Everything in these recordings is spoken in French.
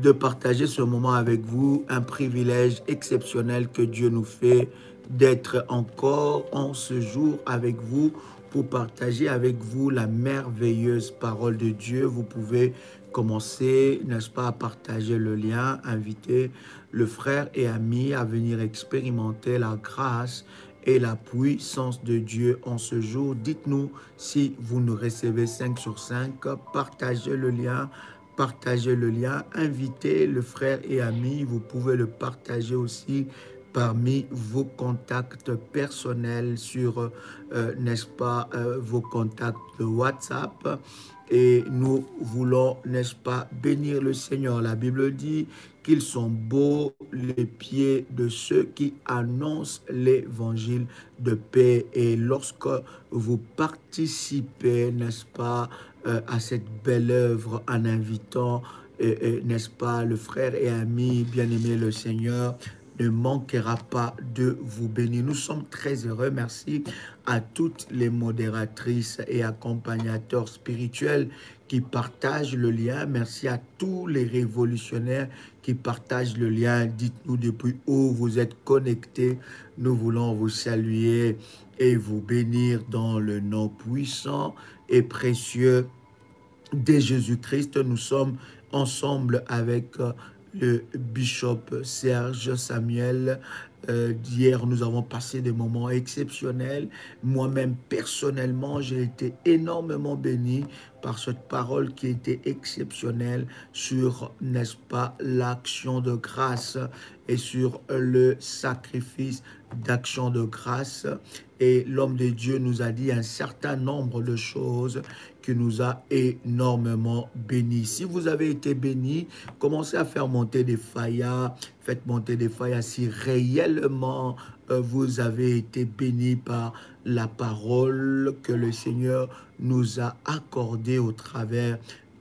de partager ce moment avec vous, un privilège exceptionnel que Dieu nous fait d'être encore en ce jour avec vous pour partager avec vous la merveilleuse parole de Dieu. Vous pouvez commencer, n'est-ce pas, à partager le lien, inviter le frère et ami à venir expérimenter la grâce et la puissance de Dieu en ce jour. Dites-nous si vous nous recevez 5 sur 5, partagez le lien, invitez le frère et ami, vous pouvez le partager aussi parmi vos contacts personnels sur, n'est-ce pas, vos contacts de WhatsApp. Et nous voulons, n'est-ce pas, bénir le Seigneur. La Bible dit qu'ils sont beaux les pieds de ceux qui annoncent l'évangile de paix. Et lorsque vous participez, n'est-ce pas, à cette belle œuvre en invitant, n'est-ce pas, le frère et ami bien-aimé le Seigneur, ne manquera pas de vous bénir. Nous sommes très heureux. Merci à toutes les modératrices et accompagnateurs spirituels qui partagent le lien. Merci à tous les révolutionnaires qui partagent le lien. Dites-nous depuis où vous êtes connectés. Nous voulons vous saluer et vous bénir dans le nom puissant et précieux de Jésus-Christ. Nous sommes ensemble avec le bishop Serge Samuel. Hier, nous avons passé des moments exceptionnels. Moi-même, personnellement, j'ai été énormément béni par cette parole qui était exceptionnelle sur, n'est-ce pas, l'action de grâce et sur le sacrifice d'action de grâce. Et l'homme de Dieu nous a dit un certain nombre de choses qui nous a énormément bénis. Si vous avez été bénis, commencez à faire monter des faillas, faites monter des faillas si réellement vous avez été bénis par la parole que le Seigneur nous a accordée au travers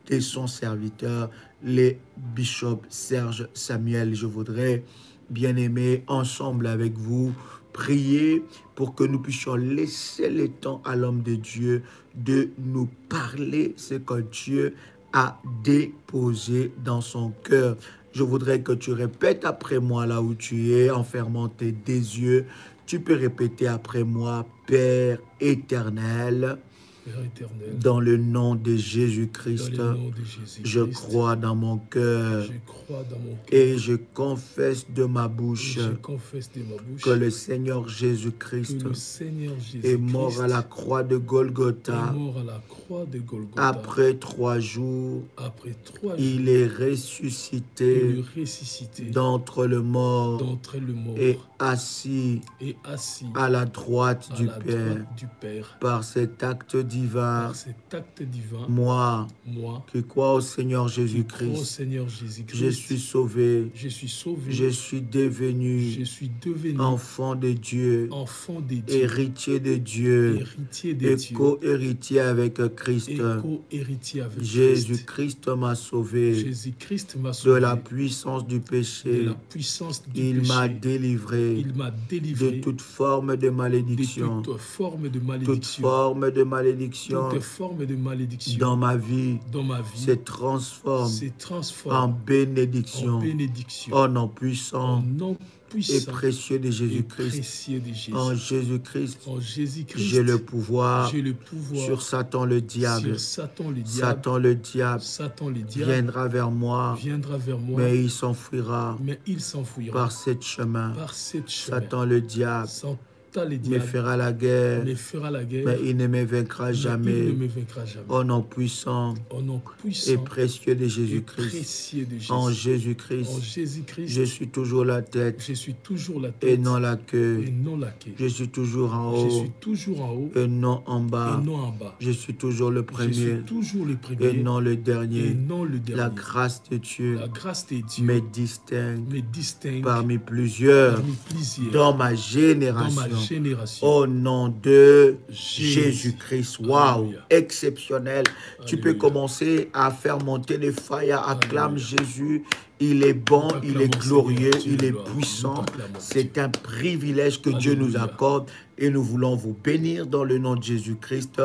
de son serviteur, les bishops Serge Samuel. Je voudrais, bien aimé, ensemble avec vous, prier pour que nous puissions laisser le temps à l'homme de Dieu de nous parler ce que Dieu a déposé dans son cœur. Je voudrais que tu répètes après moi là où tu es, en fermant tes deux yeux. Tu peux répéter après moi, Père éternel, dans le nom de Jésus-Christ, je crois dans mon cœur et je confesse de ma bouche que le Seigneur Jésus-Christ est mort à la croix de Golgotha. Après 3 jours, il est ressuscité d'entre le mort et assis à la droite du Père. Par cet acte divin, moi qui crois au Seigneur Jésus-Christ, je suis sauvé, je suis devenu enfant de Dieu, héritier de Dieu et co-héritier avec Christ. Jésus-Christ m'a sauvé de la puissance du péché. Il m'a délivré de toute forme de malédiction. Toute forme de malédiction dans ma vie se transforme en bénédiction. Au nom puissant et précieux de Jésus-Christ. En Jésus-Christ, j'ai le pouvoir sur Satan le diable. Satan le diable viendra vers moi, mais il s'enfuira par ce chemin. Satan le diable me fera la guerre, mais il ne me vaincra jamais. Au nom puissant et précieux de Jésus-Christ. En Jésus-Christ, je suis toujours la tête et non la queue. Je suis toujours en haut et non en bas. Je suis toujours le premier et non le dernier. La grâce de Dieu me distingue parmi plusieurs dans ma génération. Au nom de Jésus-Christ. Waouh, exceptionnel. Tu peux commencer à faire monter les faillas. Acclame Jésus. Il est bon, il est glorieux, il est puissant. C'est un privilège que Dieu nous accorde et nous voulons vous bénir dans le nom de Jésus-Christ.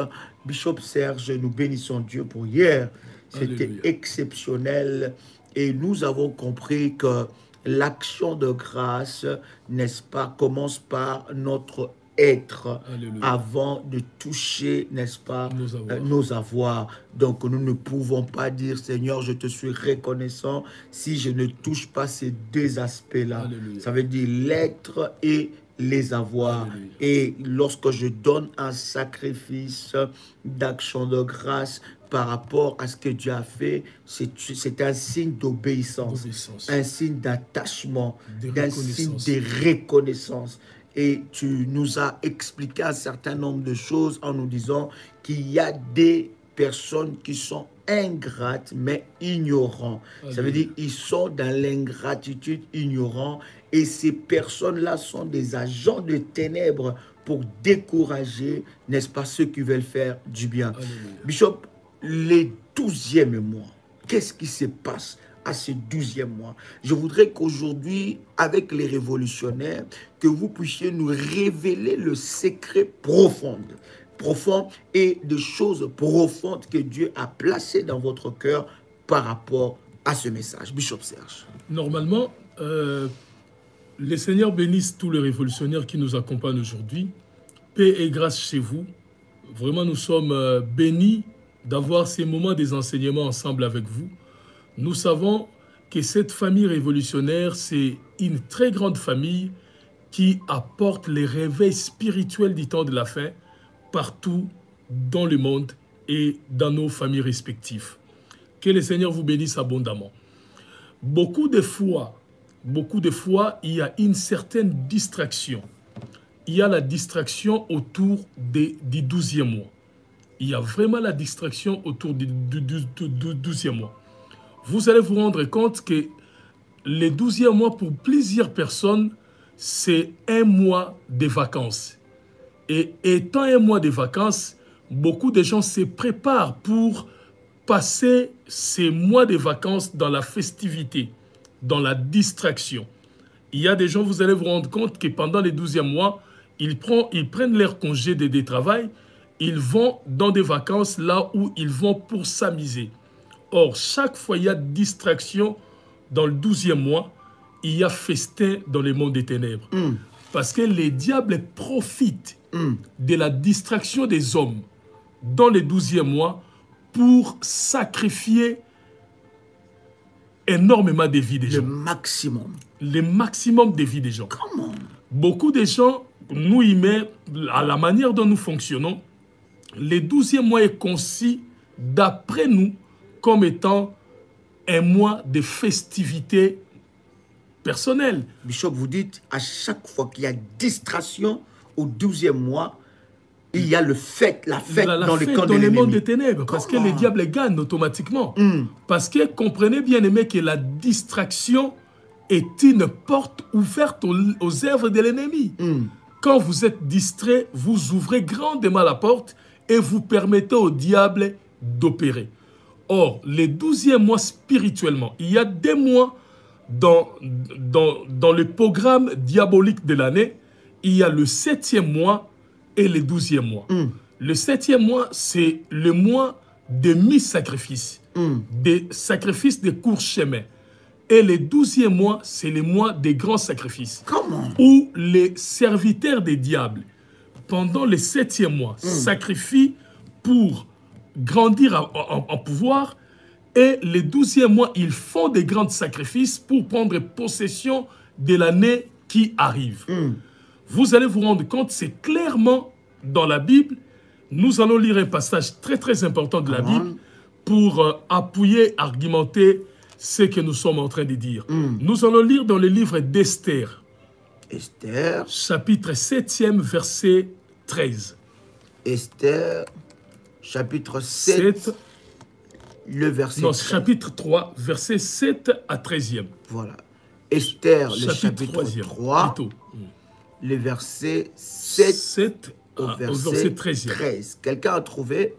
Bishop Serge, nous bénissons Dieu pour hier. C'était exceptionnel. Et nous avons compris que l'action de grâce, n'est-ce pas, commence par notre être. Alléluia. Avant de toucher, n'est-ce pas, Nos avoirs. nos avoirs. Donc nous ne pouvons pas dire, Seigneur, je te suis reconnaissant si je ne touche pas ces deux aspects-là. Alléluia. Ça veut dire l'être et les avoirs. Alléluia. Et lorsque je donne un sacrifice d'action de grâce par rapport à ce que Dieu a fait, c'est un signe d'obéissance, un signe d'attachement, un signe de reconnaissance. Et tu nous as expliqué un certain nombre de choses en nous disant qu'il y a des personnes qui sont ingrates mais ignorants. Ça veut dire qu'ils sont dans l'ingratitude, ignorants. Et ces personnes-là sont des agents de ténèbres pour décourager, n'est-ce pas, ceux qui veulent faire du bien. Alléluia. Bishop, les 12e mois, qu'est-ce qui se passe à ce 12e mois? Je voudrais qu'aujourd'hui, avec les révolutionnaires, que vous puissiez nous révéler le secret profond et des choses profondes que Dieu a placées dans votre cœur par rapport à ce message. Bishop Serge. Normalement, les Seigneurs bénissent tous les révolutionnaires qui nous accompagnent aujourd'hui. Paix et grâce chez vous. Vraiment, nous sommes bénis d'avoir ces moments des enseignements ensemble avec vous. Nous savons que cette famille révolutionnaire, c'est une très grande famille qui apporte les réveils spirituels du temps de la fin partout dans le monde et dans nos familles respectives. Que le Seigneur vous bénisse abondamment. Beaucoup de fois, il y a une certaine distraction. Il y a la distraction autour du 12e mois. Il y a vraiment la distraction autour du 12e mois. Vous allez vous rendre compte que le 12e mois, pour plusieurs personnes, c'est un mois de vacances. Et étant un mois de vacances, beaucoup de gens se préparent pour passer ces mois de vacances dans la festivité, dans la distraction. Il y a des gens, vous allez vous rendre compte que pendant les 12e mois, ils prennent leur congé de travail, ils vont dans des vacances là où ils vont pour s'amuser. Or, chaque fois il y a distraction dans le 12e mois, il y a festin dans le monde des ténèbres. Parce que les diables profitent de la distraction des hommes dans le 12e mois pour sacrifier énormément de vies des gens. Le maximum de vies des gens. Comment? Beaucoup de gens, nous y mettent, à la manière dont nous fonctionnons, le 12e mois est conçu d'après nous comme étant un mois de festivités personnelles. Bishop, vous dites, à chaque fois qu'il y a distraction au 12e mois, il y a la fête dans le monde des ténèbres. Parce que les diables gagnent automatiquement. Parce que comprenez bien, aimé, que la distraction est une porte ouverte aux œuvres de l'ennemi. Quand vous êtes distrait, vous ouvrez grandement la porte et vous permettez au diable d'opérer. Or, les 12e mois spirituellement, il y a des mois dans le programme diabolique de l'année, il y a le 7e mois et le 12e mois. Le 7e mois, c'est le mois de mi-sacrifice, des sacrifices de court chemin. Et le 12e mois, c'est le mois des grands sacrifices. Comment? Où les serviteurs des diables, pendant le 7e mois, sacrifient pour grandir en pouvoir. Et le 12e mois, ils font des grands sacrifices pour prendre possession de l'année qui arrive. Vous allez vous rendre compte, c'est clairement dans la Bible. Nous allons lire un passage très très important de la Bible pour appuyer, argumenter ce que nous sommes en train de dire. Nous allons lire dans le livre d'Esther. Esther. Chapitre 7e, verset 13. Esther, chapitre 7, le verset 13. Chapitre 3, verset 7 à 13e. Voilà. Esther, le chapitre 3, le verset 7 au verset 13. Quelqu'un a trouvé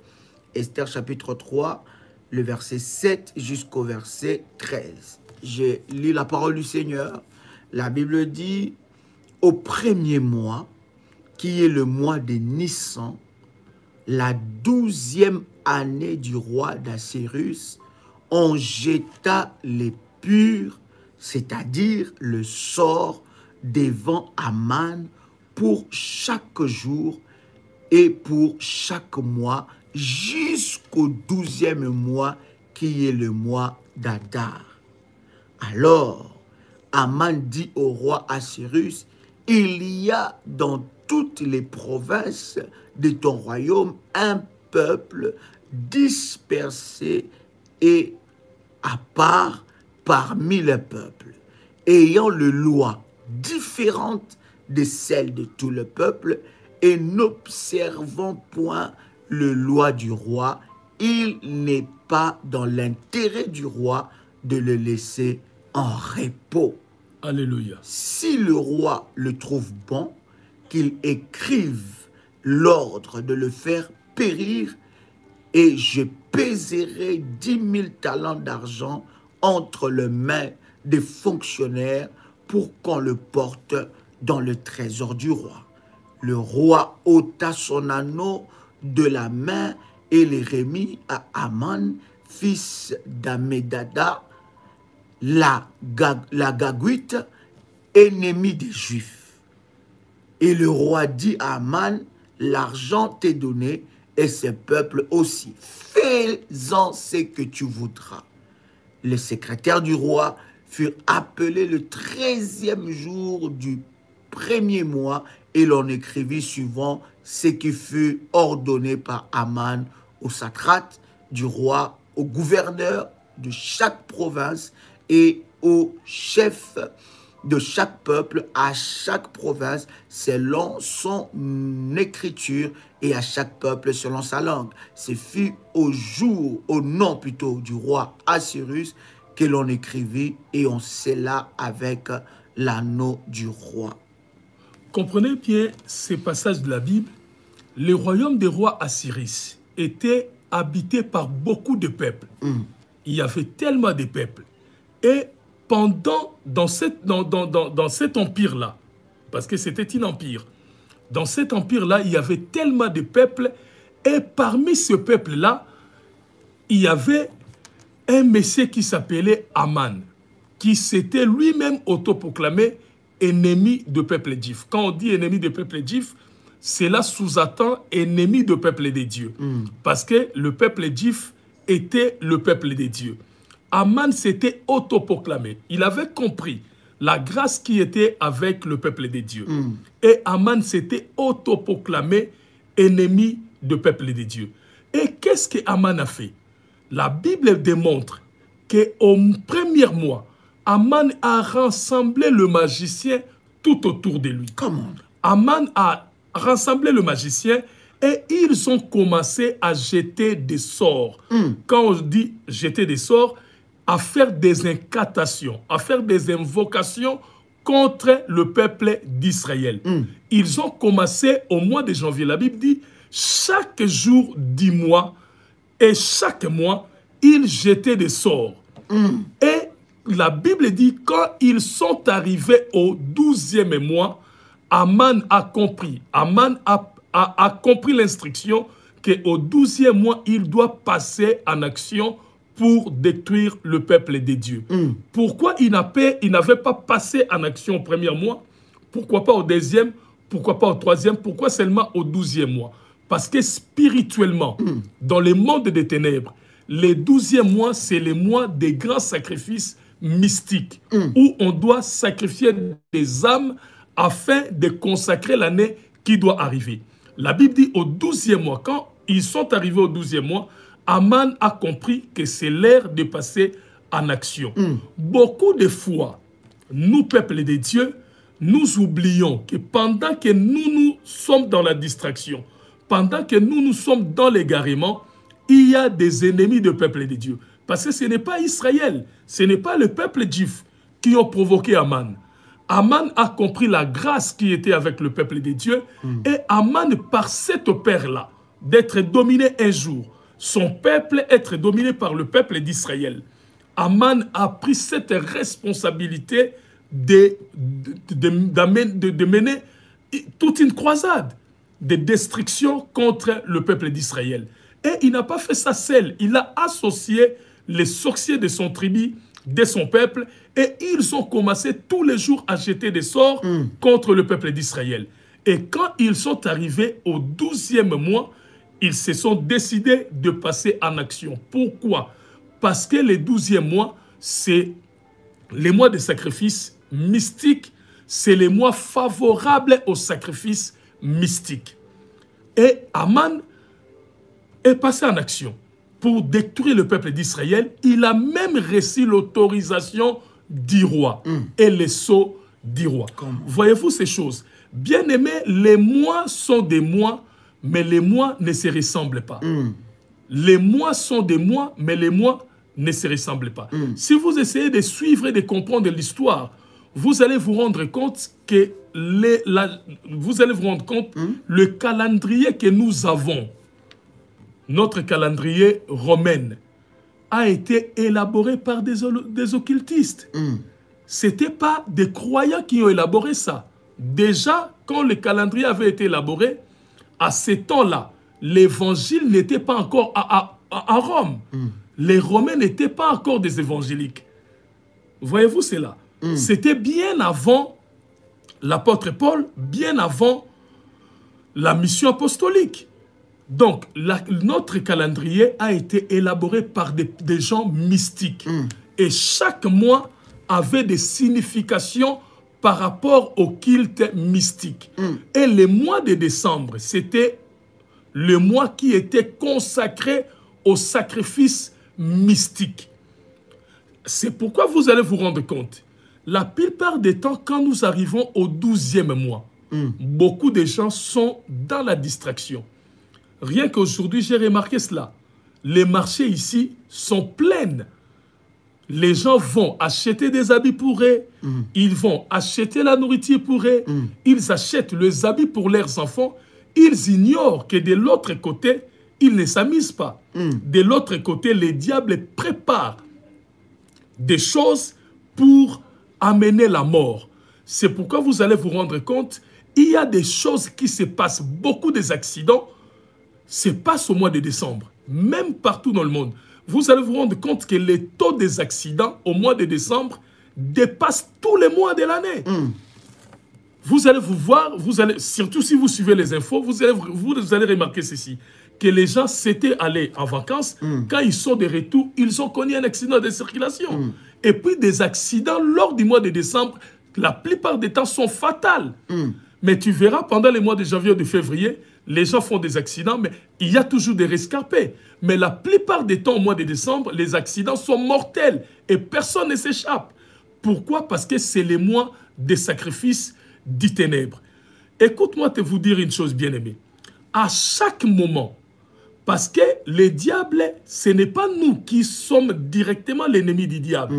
Esther, chapitre 3, le verset 7 jusqu'au verset 13. J'ai lu la parole du Seigneur. La Bible dit, au premier mois, qui est le mois de Nissan, la 12e année du roi d'Assyrus, on jeta les pur, c'est-à-dire le sort devant Aman pour chaque jour et pour chaque mois jusqu'au 12e mois qui est le mois d'Adar. Alors, Aman dit au roi Assyrus, il y a dans toutes les provinces de ton royaume un peuple dispersé et à part parmi les peuples, ayant les lois différentes de celles de tout le peuple et n'observant point les lois du roi, il n'est pas dans l'intérêt du roi de le laisser en repos. Alléluia. Si le roi le trouve bon, qu'il écrive l'ordre de le faire périr, et je pèserai 10 000 talents d'argent entre les mains des fonctionnaires pour qu'on le porte dans le trésor du roi. Le roi ôta son anneau de la main et le remit à Aman, fils d'Amédada, la Gagouite, ennemi des Juifs. Et le roi dit à Aman, l'argent t'est donné et ce peuple aussi. Fais-en ce que tu voudras. Les secrétaires du roi furent appelés le 13e jour du premier mois et l'on écrivit suivant ce qui fut ordonné par Aman au satrate du roi, au gouverneur de chaque province et au chef de chaque peuple, à chaque province selon son écriture et à chaque peuple selon sa langue. Ce fut au nom plutôt du roi Assyrus que l'on écrivit et on scella avec l'anneau du roi. Comprenez bien ces passages de la Bible. Le royaume des rois Assyrus était habité par beaucoup de peuples. Il y avait tellement de peuples. Et dans cet empire-là, parce que c'était un empire, dans cet empire-là, il y avait tellement de peuples, et parmi ce peuple-là, il y avait un monsieur qui s'appelait Aman, qui s'était lui-même autoproclamé ennemi de peuple juif. Quand on dit ennemi de peuple juif, cela sous-entend ennemi de peuple des dieux. Parce que le peuple juif était le peuple des dieux. Aman s'était autoproclamé. Il avait compris la grâce qui était avec le peuple des dieux. Et Aman s'était autoproclamé ennemi de peuple des dieux. Et qu'est-ce que Aman a fait? La Bible démontre qu'au premier mois, Aman a rassemblé le magicien tout autour de lui. Comment? Aman a rassemblé le magicien et ils ont commencé à jeter des sorts. Quand on dit jeter des sorts, à faire des incantations, à faire des invocations contre le peuple d'Israël. Ils ont commencé au mois de janvier. La Bible dit, chaque jour du mois et chaque mois, ils jetaient des sorts. Et la Bible dit, quand ils sont arrivés au 12e mois, Aman a compris. Aman a compris l'instruction qu'au 12e mois, il doit passer en action pour détruire le peuple des dieux. Pourquoi il n'avait pas passé en action au premier mois? Pourquoi pas au deuxième? Pourquoi pas au troisième? Pourquoi seulement au 12e mois? Parce que spirituellement, dans le monde des ténèbres, les 12e mois, c'est les mois des grands sacrifices mystiques, où on doit sacrifier des âmes afin de consacrer l'année qui doit arriver. La Bible dit au 12e mois, quand ils sont arrivés au 12e mois, Aman a compris que c'est l'heure de passer en action. Beaucoup de fois, nous, peuple de Dieu, nous oublions que pendant que nous sommes dans la distraction, pendant que nous sommes dans l'égarement, il y a des ennemis du peuple de Dieu. Parce que ce n'est pas Israël, ce n'est pas le peuple juif qui ont provoqué Aman. Aman a compris la grâce qui était avec le peuple de Dieu. Et Aman, par cette peur-là, d'être dominé un jour, son peuple être dominé par le peuple d'Israël, Aman a pris cette responsabilité de mener toute une croisade de destruction contre le peuple d'Israël. Et il n'a pas fait ça seul. Il a associé les sorciers de son tribu de son peuple et ils ont commencé tous les jours à jeter des sorts contre le peuple d'Israël. Et quand ils sont arrivés au 12e mois, ils se sont décidés de passer en action. Pourquoi? Parce que le 12e mois, c'est les mois de sacrifice mystique, c'est les mois favorables au sacrifice mystique. Et Aman est passé en action pour détruire le peuple d'Israël. Il a même reçu l'autorisation du roi et les sceaux du roi. Voyez-vous ces choses? Bien aimé, les mois sont des mois, mais les mois ne se ressemblent pas. Les mois sont des mois, mais les mois ne se ressemblent pas. Si vous essayez de suivre et de comprendre l'histoire, vous allez vous rendre compte que le calendrier que nous avons, notre calendrier romain, a été élaboré par des occultistes. Ce n'était pas des croyants qui ont élaboré ça. Déjà, quand le calendrier avait été élaboré, à ce temps-là, l'évangile n'était pas encore à Rome. Les Romains n'étaient pas encore des évangéliques. Voyez-vous cela? C'était bien avant l'apôtre Paul, bien avant la mission apostolique. Donc, notre calendrier a été élaboré par des gens mystiques. Et chaque mois avait des significations par rapport au culte mystique. Et le mois de décembre, c'était le mois qui était consacré au sacrifice mystique. C'est pourquoi vous allez vous rendre compte, la plupart des temps, quand nous arrivons au 12e mois, beaucoup de gens sont dans la distraction. Rien qu'aujourd'hui, j'ai remarqué cela. Les marchés ici sont pleins. Les gens vont acheter des habits pour eux, ils vont acheter la nourriture pour eux, ils achètent les habits pour leurs enfants, ils ignorent que de l'autre côté, ils ne s'amusent pas. De l'autre côté, les diables préparent des choses pour amener la mort. C'est pourquoi vous allez vous rendre compte, il y a des choses qui se passent, beaucoup des accidents se passent au mois de décembre, même partout dans le monde. Vous allez vous rendre compte que les taux des accidents au mois de décembre dépassent tous les mois de l'année. Vous allez vous voir, surtout si vous suivez les infos, vous allez remarquer ceci, que les gens s'étaient allés en vacances, quand ils sont de retour, ils ont connu un accident de circulation. Et puis des accidents lors du mois de décembre, la plupart des temps sont fatals. Mais tu verras, pendant les mois de janvier et de février, les gens font des accidents, mais il y a toujours des rescapés. Mais la plupart des temps, au mois de décembre, les accidents sont mortels et personne ne s'échappe. Pourquoi? Parce que c'est les mois des sacrifices des ténèbres. Écoute-moi te vous dire une chose, bien-aimée. À chaque moment, parce que le diable, ce n'est pas nous qui sommes directement l'ennemi du diable.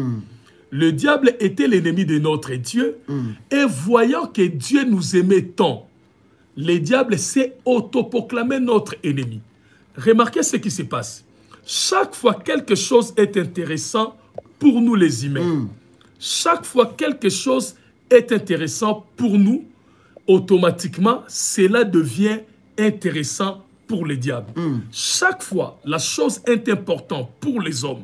Le diable était l'ennemi de notre Dieu. Et voyant que Dieu nous aimait tant, le diable s'est autoproclamé notre ennemi. Remarquez ce qui se passe. Chaque fois quelque chose est intéressant pour nous les humains, chaque fois quelque chose est intéressant pour nous, automatiquement, cela devient intéressant pour le diable. Chaque fois, la chose est importante pour les hommes.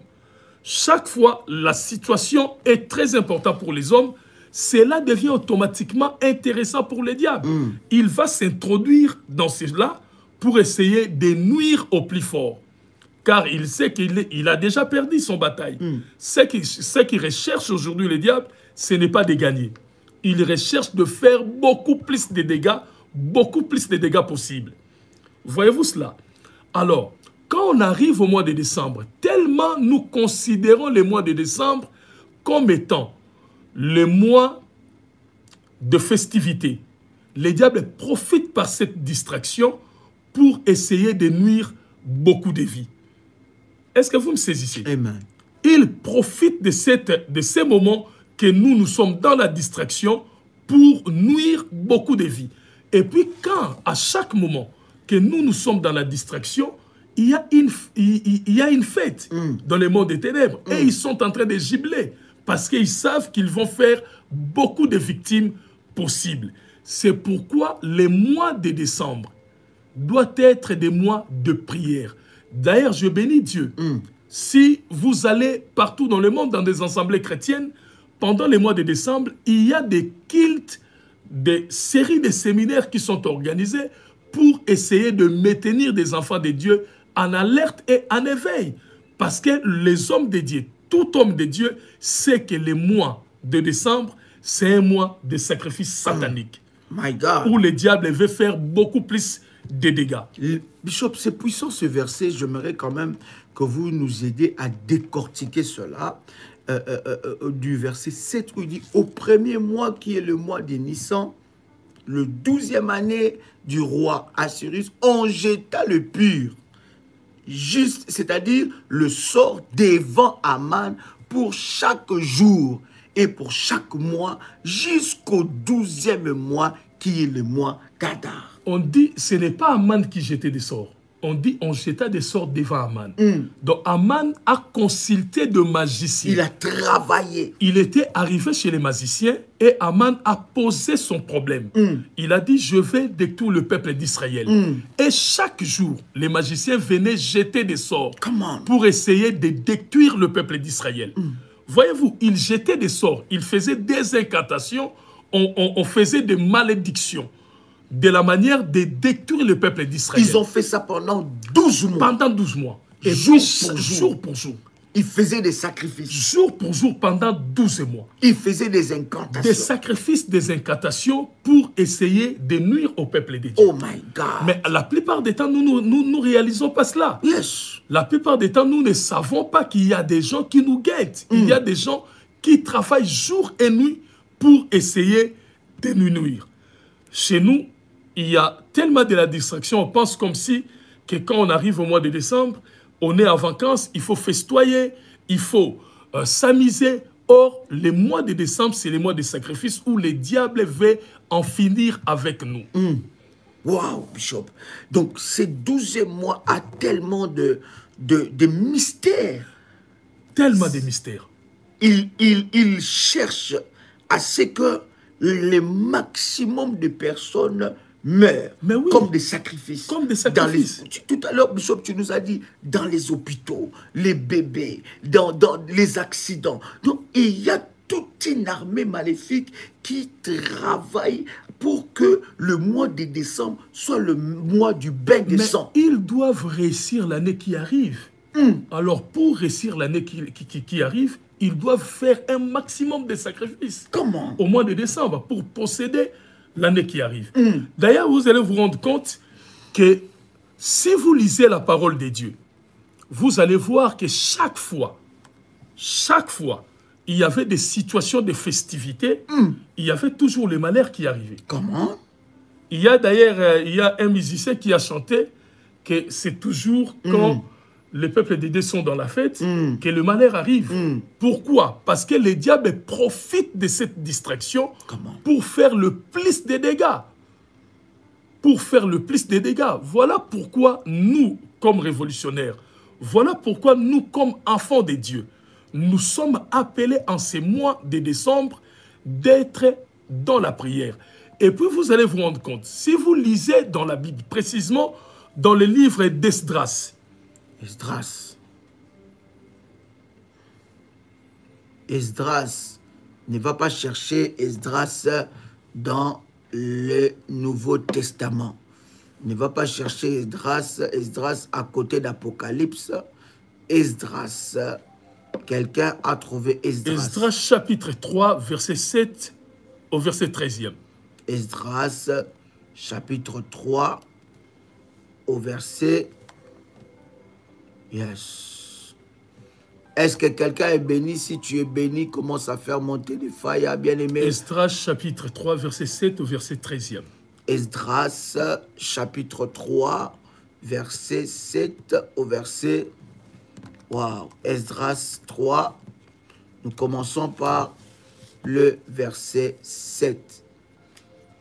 Chaque fois, la situation est très importante pour les hommes. Cela devient automatiquement intéressant pour le diable. Il va s'introduire dans cela pour essayer de nuire au plus fort. Car il sait qu'il a déjà perdu son bataille. Ce qu'il recherche aujourd'hui, le diable, ce n'est pas de gagner. Il recherche de faire beaucoup plus de dégâts possibles. Voyez-vous cela? Alors, quand on arrive au mois de décembre, tellement nous considérons le mois de décembre comme étant le mois de festivité, le diable profite par cette distraction pour essayer de nuire beaucoup de vies. Est-ce que vous me saisissez? Amen. Il profite de ces moments que nous sommes dans la distraction pour nuire beaucoup de vies. Et puis quand, à chaque moment que nous sommes dans la distraction, il y a une fête dans le monde des ténèbres. Et ils sont en train de gibler parce qu'ils savent qu'ils vont faire beaucoup de victimes possibles. C'est pourquoi les mois de décembre doivent être des mois de prière. D'ailleurs, je bénis Dieu. Si vous allez partout dans le monde, dans des assemblées chrétiennes, pendant les mois de décembre, il y a des cultes, des séries de séminaires qui sont organisés pour essayer de maintenir des enfants de Dieu en alerte et en éveil. Parce que les hommes de Dieu, tout homme de Dieu, sait que le mois de décembre, c'est un mois de sacrifice satanique. My God. Où le diable veut faire beaucoup plus de dégâts. Bishop, c'est puissant ce verset. J'aimerais quand même que vous nous aidiez à décortiquer cela. Du verset 7 où il dit « Au premier mois qui est le mois de Nissan, le 12e année du roi Assyrus, on jeta le pur. » Juste, c'est-à-dire le sort devant Aman pour chaque jour et pour chaque mois jusqu'au 12e mois qui est le mois Kadar. On dit ce n'est pas Aman qui jetait des sorts. On dit on jeta des sorts devant Aman. Donc Aman a consulté de magiciens. Il a travaillé. Il était arrivé chez les magiciens et Aman a posé son problème. Il a dit je vais détruire le peuple d'Israël. Et chaque jour, les magiciens venaient jeter des sorts pour essayer de détruire le peuple d'Israël. Voyez-vous, il jetait des sorts, il faisait des incantations, on faisait des malédictions. De la manière de détruire le peuple d'Israël. Ils ont fait ça pendant 12 mois. Pendant 12 mois. Et jour pour jour. Ils faisaient des sacrifices. Jour pour jour pendant 12 mois. Ils faisaient des incantations. Des sacrifices, des incantations pour essayer de nuire au peuple de Dieu. Oh my God. Mais la plupart des temps, nous ne réalisons pas cela. Yes. La plupart des temps, nous ne savons pas qu'il y a des gens qui nous guettent. Il y a des gens qui travaillent jour et nuit pour essayer de nous nuire. Chez nous, il y a tellement de la distraction, on pense comme si que quand on arrive au mois de décembre, on est en vacances, il faut festoyer, il faut s'amuser. Or, les mois de décembre, c'est les mois de sacrifice où le diable veut en finir avec nous. Wow, Bishop. Donc, ces 12 mois a tellement de mystères. Tellement de mystères. Il cherche à ce que le maximum de personnes meurent, mais oui, comme des sacrifices. Comme des sacrifices. Tout à l'heure, Bishop, tu nous as dit, dans les hôpitaux, les bébés, dans les accidents. Donc, il y a toute une armée maléfique qui travaille pour que le mois de décembre soit le mois du bain de sang. Ils doivent réussir l'année qui arrive. Alors, pour réussir l'année qui arrive, ils doivent faire un maximum de sacrifices. Comment? Au mois de décembre, pour posséder l'année qui arrive. D'ailleurs, vous allez vous rendre compte que si vous lisez la parole de Dieu, vous allez voir que chaque fois, il y avait des situations de festivité, il y avait toujours le malheur qui arrivait. Comment? Il y a d'ailleurs un musicien qui a chanté que c'est toujours quand les peuples de Dieu sont dans la fête que le malheur arrive. Pourquoi? Parce que le diable profite de cette distraction pour faire le plus de dégâts. Pour faire le plus de dégâts. Voilà pourquoi nous, comme révolutionnaires, voilà pourquoi nous, comme enfants de Dieu, nous sommes appelés en ces mois de décembre d'être dans la prière. Et puis vous allez vous rendre compte, si vous lisez dans la Bible, précisément dans le livre d'Esdras, Esdras, ne va pas chercher Esdras dans le Nouveau Testament. Ne va pas chercher Esdras à côté d'Apocalypse. Esdras, quelqu'un a trouvé Esdras. Esdras chapitre 3, verset 7 au verset 13e. Esdras chapitre 3 au verset... Yes. Est-ce que quelqu'un est béni? Si tu es béni, commence à faire monter des failles, bien-aimé. Esdras chapitre 3, verset 7 au verset 13e. Esdras chapitre 3, verset 7 au verset... Wow. Esdras 3, nous commençons par le verset 7.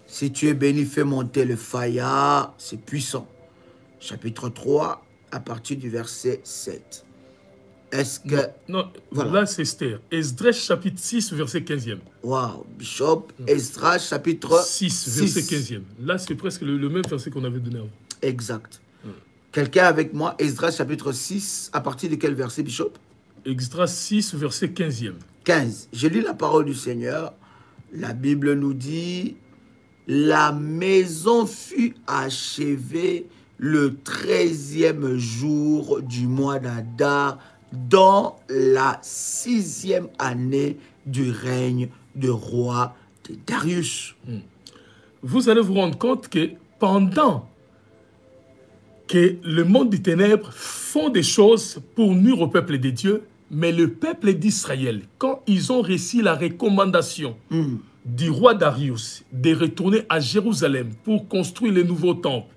Si tu es béni, fais monter le faya, c'est puissant. Chapitre 3, à partir du verset 7. Est-ce que... Non, voilà. Là c'est Esther. Esdras chapitre 6, verset 15e. Wow, Bishop. Esdras chapitre 6, verset 15e. Là c'est presque le même verset qu'on avait donné avant. Exact. Quelqu'un avec moi, Esdras chapitre 6, à partir de quel verset, Bishop? Esdras 6, verset 15e. 15. Je lis la parole du Seigneur. La Bible nous dit, la maison fut achevée le 13e jour du mois d'Adar, dans la 6e année du règne du roi de Darius. Vous allez vous rendre compte que pendant que le monde des ténèbres font des choses pour nuire au peuple de Dieu, mais le peuple d'Israël, quand ils ont reçu la recommandation du roi Darius de retourner à Jérusalem pour construire le nouveau temple,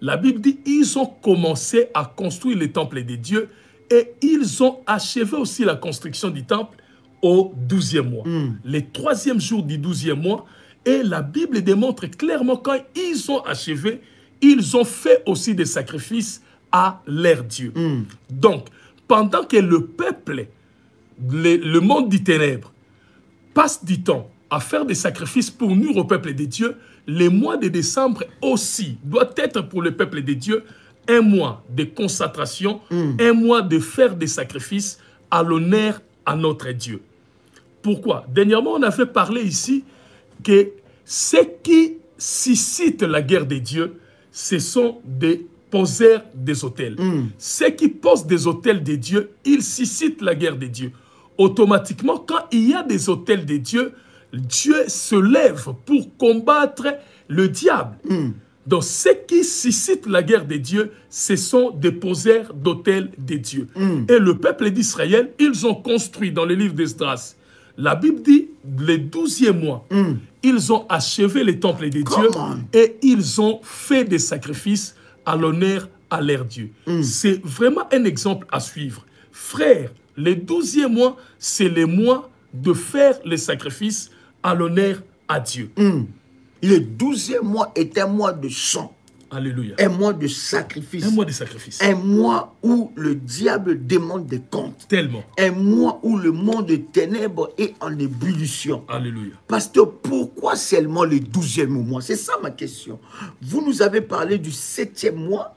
la Bible dit qu'ils ont commencé à construire le temple de Dieu et ils ont achevé aussi la construction du temple au 12e mois, le 3e jour du 12e mois. Et la Bible démontre clairement quand ils ont achevé, ils ont fait aussi des sacrifices à leur Dieu. Donc, pendant que le peuple, le monde des ténèbres, passe du temps à faire des sacrifices pour nuire au peuple de Dieu, le mois de décembre aussi doit être pour le peuple de Dieu un mois de concentration, un mois de faire des sacrifices à l'honneur à notre Dieu. Pourquoi? Dernièrement, on avait parlé ici que ce qui suscite la guerre des dieux, ce sont des poseurs des autels. Ceux qui posent des autels des dieux, ils suscitent la guerre des dieux. Automatiquement, quand il y a des autels des dieux, Dieu se lève pour combattre le diable. Donc, ceux qui suscitent la guerre des dieux, ce sont des poseurs d'autels des dieux. Et le peuple d'Israël, ils ont construit dans le livre d'Esdras, la Bible dit, le 12e mois, ils ont achevé les temples des dieux et ils ont fait des sacrifices à l'honneur à leur Dieu. C'est vraiment un exemple à suivre. Frère, le 12e mois, c'est le mois de faire les sacrifices à l'honneur à Dieu. Le 12e mois est un mois de sang. Alléluia. Un mois de sacrifice. Un mois de sacrifice. Un mois où le diable demande des comptes. Tellement. Un mois où le monde des ténèbres est en ébullition. Alléluia. Pasteur, pourquoi seulement le 12e mois? C'est ça ma question. Vous nous avez parlé du 7e mois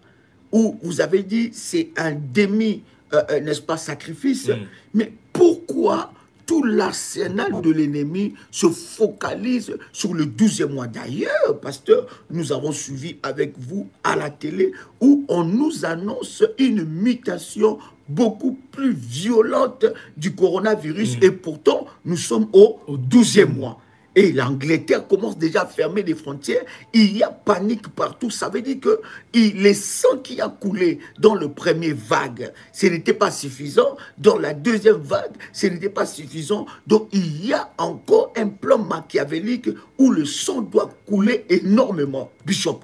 où vous avez dit c'est un demi, n'est-ce pas, sacrifice. Mais pourquoi tout l'arsenal de l'ennemi se focalise sur le 12e mois? D'ailleurs, pasteur, nous avons suivi avec vous à la télé où on nous annonce une mutation beaucoup plus violente du coronavirus et pourtant nous sommes au 12e mois. Et l'Angleterre commence déjà à fermer les frontières. Il y a panique partout. Ça veut dire que le sang qui a coulé dans le premier vague, ce n'était pas suffisant. Dans la deuxième vague, ce n'était pas suffisant. Donc, il y a encore un plan machiavélique où le sang doit couler énormément. Bishop.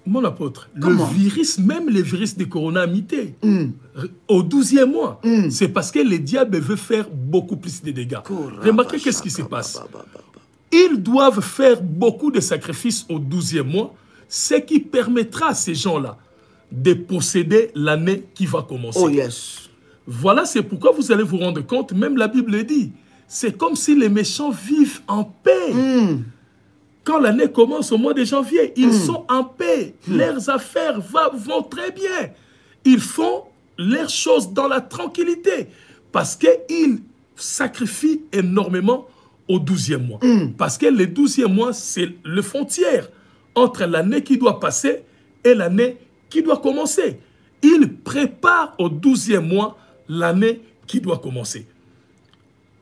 Mon apôtre, le virus, même le virus du corona a muté. Au 12e mois, c'est parce que le diable veut faire beaucoup plus de dégâts. Remarquez qu'est-ce qui se passe. Ils doivent faire beaucoup de sacrifices au 12e mois, ce qui permettra à ces gens-là de posséder l'année qui va commencer. Oh yes. Voilà, c'est pourquoi vous allez vous rendre compte, même la Bible dit, c'est comme si les méchants vivent en paix. Quand l'année commence au mois de janvier, ils sont en paix. Leurs affaires vont très bien. Ils font leurs choses dans la tranquillité parce qu'ils sacrifient énormément au 12e mois. Parce que le 12e mois, c'est le frontière entre l'année qui doit passer et l'année qui doit commencer. Ils préparent au 12e mois l'année qui doit commencer.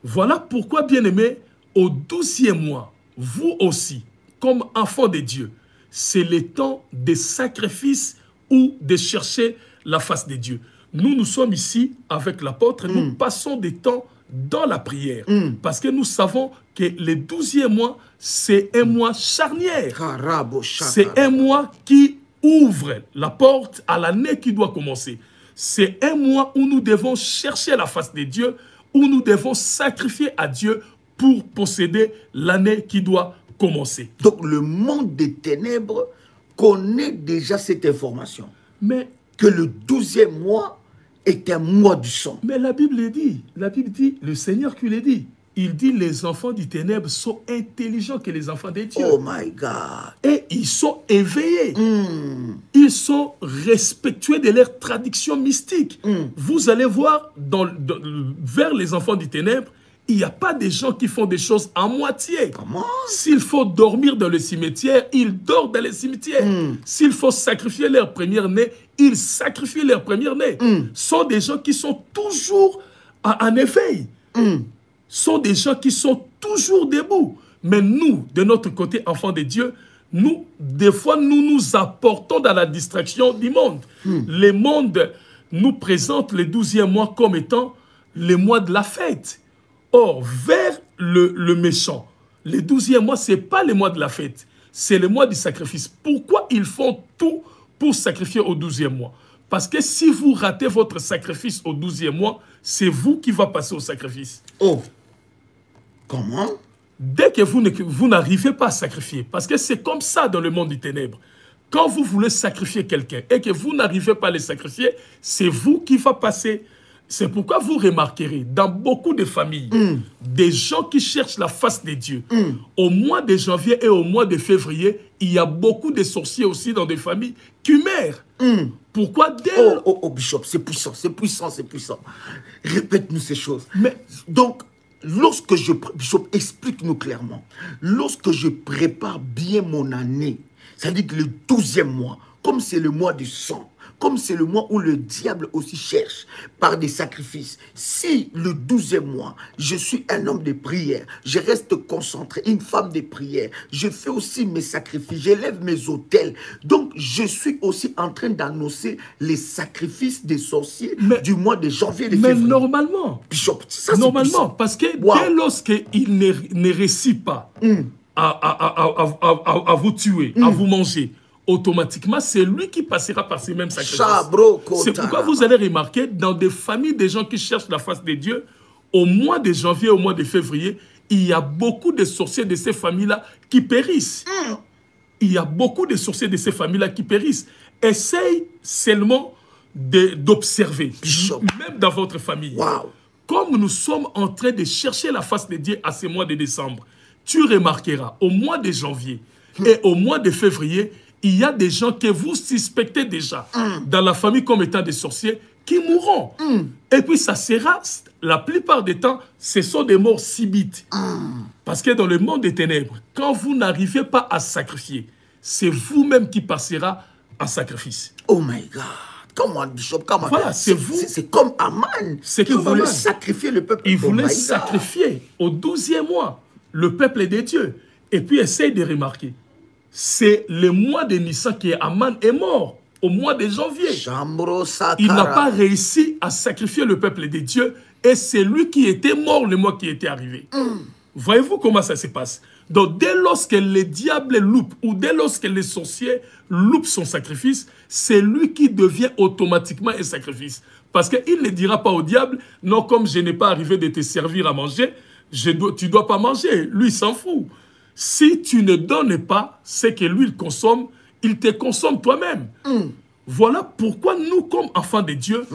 Voilà pourquoi, bien-aimés, au 12e mois, vous aussi, comme enfants de Dieu, c'est le temps des sacrifices ou de chercher la face de Dieu. Nous sommes ici avec l'apôtre, nous passons des temps dans la prière. Parce que nous savons que le 12e mois, c'est un mois charnière. C'est un mois qui ouvre la porte à l'année qui doit commencer. C'est un mois où nous devons chercher la face de Dieu, où nous devons sacrifier à Dieu pour posséder l'année qui doit commencer. Donc le monde des ténèbres connaît déjà cette information. Mais que le 12e mois est un mois du sang. Mais la Bible dit, le Seigneur qui l'a dit, il dit les enfants du ténèbre sont intelligents que les enfants des dieux. Oh my God. Et ils sont éveillés. Ils sont respectueux de leurs traditions mystiques. Vous allez voir, vers les enfants du ténèbre, il n'y a pas des gens qui font des choses à moitié. Comment? S'il faut dormir dans le cimetière, ils dorment dans le cimetière. S'il faut sacrifier leur première-née, ils sacrifient leur première-née. Sont des gens qui sont toujours en éveil. Sont des gens qui sont toujours debout. Mais nous, de notre côté, enfants de Dieu, nous, des fois, nous nous apportons dans la distraction du monde. Le monde nous présente le 12e mois comme étant le mois de la fête. Or, vers le méchant, le 12e mois, ce n'est pas le mois de la fête, c'est le mois du sacrifice. Pourquoi ils font tout pour sacrifier au 12e mois? Parce que si vous ratez votre sacrifice au 12e mois, c'est vous qui va passer au sacrifice. Oh, comment? Dès que vous n'arrivez pas à sacrifier, parce que c'est comme ça dans le monde du ténèbre. Quand vous voulez sacrifier quelqu'un et que vous n'arrivez pas à le sacrifier, c'est vous qui va passer. C'est pourquoi vous remarquerez dans beaucoup de familles, des gens qui cherchent la face de Dieu. Au mois de janvier et au mois de février, il y a beaucoup de sorciers aussi dans des familles qui meurent. Pourquoi Bishop, c'est puissant, c'est puissant, c'est puissant. Répète-nous ces choses. Mais donc, lorsque Bishop, explique-nous clairement. Lorsque je prépare bien mon année, c'est-à-dire que le 12e mois, comme c'est le mois du sang, comme c'est le mois où le diable aussi cherche par des sacrifices. Si le 12e mois, je suis un homme de prière, je reste concentré, une femme de prière, je fais aussi mes sacrifices, j'élève mes autels. Donc, je suis aussi en train d'annoncer les sacrifices des sorciers du mois de janvier et de février. Mais normalement, Bishop, ça normalement, parce que dès lorsqu'il ne réussit pas à vous tuer, à vous manger, automatiquement, c'est lui qui passera par ces mêmes sacrifices. C'est pourquoi vous allez remarquer, dans des familles, des gens qui cherchent la face de Dieu, au mois de janvier, au mois de février, il y a beaucoup de sorciers de ces familles-là qui périssent. Il y a beaucoup de sorciers de ces familles-là qui périssent. Essaye seulement d'observer, même dans votre famille. Comme nous sommes en train de chercher la face de Dieu à ce mois de décembre, tu remarqueras, au mois de janvier et au mois de février, il y a des gens que vous suspectez déjà dans la famille comme étant des sorciers qui mourront. Et puis ça sera, la plupart des temps, ce sont des morts subites. Parce que dans le monde des ténèbres, quand vous n'arrivez pas à sacrifier, c'est vous-même qui passera en sacrifice. Oh my God! Comment, Bishop? Comment? Voilà, c'est vous. C'est comme Aman qui voulait sacrifier le peuple. Il voulait sacrifier au 12e mois le peuple des dieux. Et puis essaye de remarquer. C'est le mois de Nissan que Aman est mort, au mois de janvier. Il n'a pas réussi à sacrifier le peuple des dieux et c'est lui qui était mort le mois qui était arrivé. Voyez-vous comment ça se passe? Donc dès lorsque le diable loupe ou dès lorsque les sorciers loupent son sacrifice, c'est lui qui devient automatiquement un sacrifice. Parce qu'il ne dira pas au diable, non, comme je n'ai pas arrivé de te servir à manger, tu ne dois pas manger. Lui, il s'en fout. Si tu ne donnes pas ce que lui il consomme, il te consomme toi-même. Voilà pourquoi nous, comme enfants de Dieu,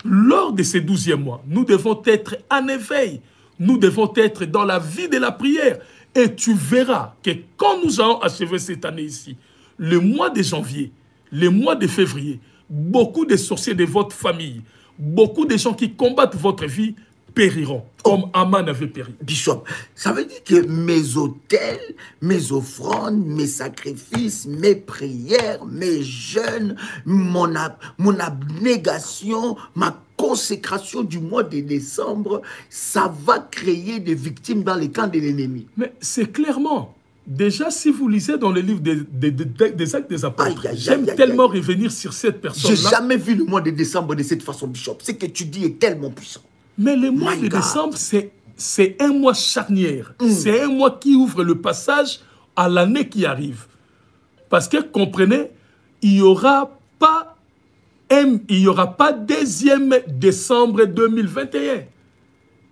lors de ces 12e mois, nous devons être en éveil. Nous devons être dans la vie de la prière. Et tu verras que quand nous allons achever cette année ici, le mois de janvier, le mois de février, beaucoup de sorciers de votre famille, beaucoup de gens qui combattent votre vie périront, comme Aman avait péri. Bishop, ça veut dire que mes autels, mes offrandes, mes sacrifices, mes prières, mes jeûnes, mon abnégation, ma consécration du mois de décembre, ça va créer des victimes dans les camps de l'ennemi. Mais c'est clairement... Déjà, si vous lisez dans le livre des Actes des Apôtres, j'aime tellement revenir sur cette personne-là. J'ai jamais vu le mois de décembre de cette façon, Bishop. Ce que tu dis est tellement puissant. Mais le mois de décembre, c'est un mois charnière. C'est un mois qui ouvre le passage à l'année qui arrive. Parce que, comprenez, il n'y aura pas 2e décembre 2021.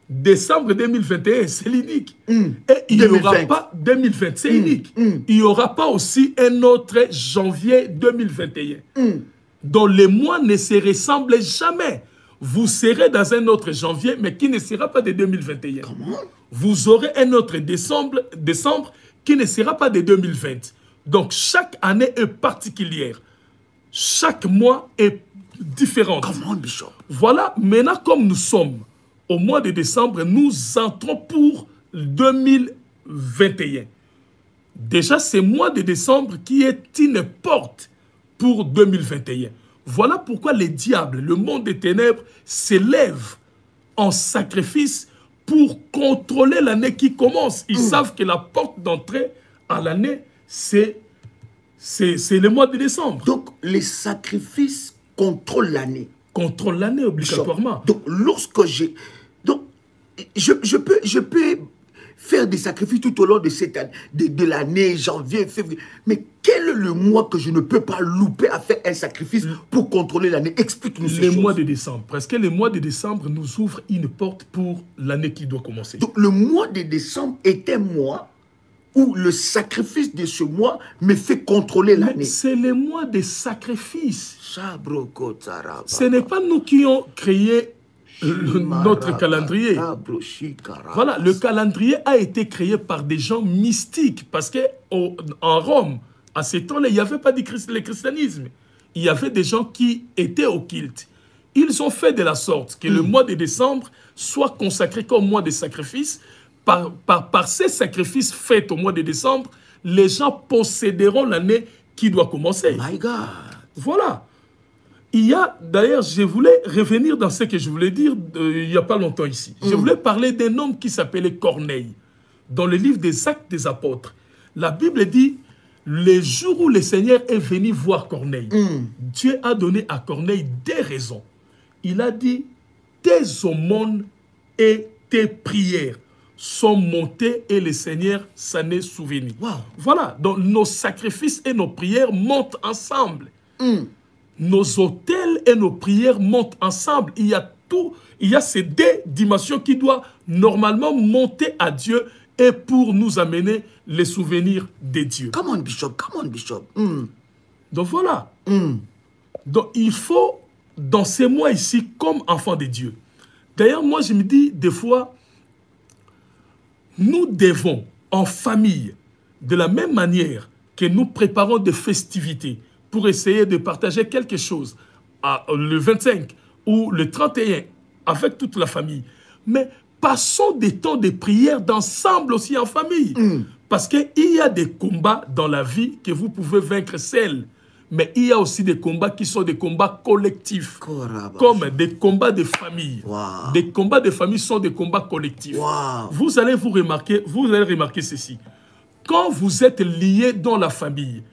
Décembre 2021, c'est l'unique. Et il n'y aura pas 2020, c'est unique. Il n'y aura pas aussi un autre janvier 2021. Dont les mois ne se ressemblent jamais. Vous serez dans un autre janvier, mais qui ne sera pas de 2021. Comment? vous aurez un autre décembre qui ne sera pas de 2020. Donc, chaque année est particulière. Chaque mois est différent. Comment, Bishop? Voilà, maintenant, comme nous sommes au mois de décembre, nous entrons pour 2021. Déjà, ce mois de décembre qui est une porte pour 2021. Voilà pourquoi les diables, le monde des ténèbres, s'élèvent en sacrifice pour contrôler l'année qui commence. Ils savent que la porte d'entrée à l'année, c'est le mois de décembre. Donc, les sacrifices contrôlent l'année. Contrôle l'année obligatoirement. Donc, lorsque j'ai... Donc, je peux faire des sacrifices tout au long de cette année, de l'année, janvier, février. Mais quel est le mois que je ne peux pas louper à faire un sacrifice pour contrôler l'année? Explique-nous ces choses. Le mois de décembre. Parce que le mois de décembre nous ouvre une porte pour l'année qui doit commencer. Donc, le mois de décembre est un mois où le sacrifice de ce mois me fait contrôler l'année. C'est le mois des sacrifices. Ce n'est pas nous qui avons créé notre calendrier. Voilà, le calendrier a été créé par des gens mystiques. Parce qu'en Rome, à ce temps-là, il n'y avait pas le christianisme. Il y avait des gens qui étaient occultes. Ils ont fait de la sorte que le mois de décembre soit consacré comme mois de sacrifice. Par ces sacrifices faits au mois de décembre, les gens posséderont l'année qui doit commencer. My God. Voilà. Il y a, d'ailleurs, je voulais revenir dans ce que je voulais dire il n'y a pas longtemps ici. Je voulais parler d'un homme qui s'appelait Corneille. Dans le livre des Actes des Apôtres, la Bible dit, le jour où le Seigneur est venu voir Corneille, Dieu a donné à Corneille des raisons. Il a dit, tes aumônes et tes prières sont montés et le Seigneur s'en est souvenu. Wow. Voilà, donc nos sacrifices et nos prières montent ensemble. Nos autels et nos prières montent ensemble. Il y a ces deux dimensions qui doivent normalement monter à Dieu et pour nous amener les souvenirs de Dieu. Come on, Bishop, come on, Bishop. Donc voilà. Donc il faut, dans ces mois ici, comme enfant de Dieu. D'ailleurs, moi je me dis des fois, nous devons, en famille, de la même manière que nous préparons des festivités pour essayer de partager quelque chose le 25 ou le 31 avec toute la famille. Mais passons des temps de prière d'ensemble aussi en famille. Parce qu'il y a des combats dans la vie que vous pouvez vaincre seuls. Mais il y a aussi des combats qui sont des combats collectifs. Comme des combats de famille. Wow. Des combats de famille sont des combats collectifs. Wow. Vous allez remarquer ceci. Quand vous êtes liés dans la famille,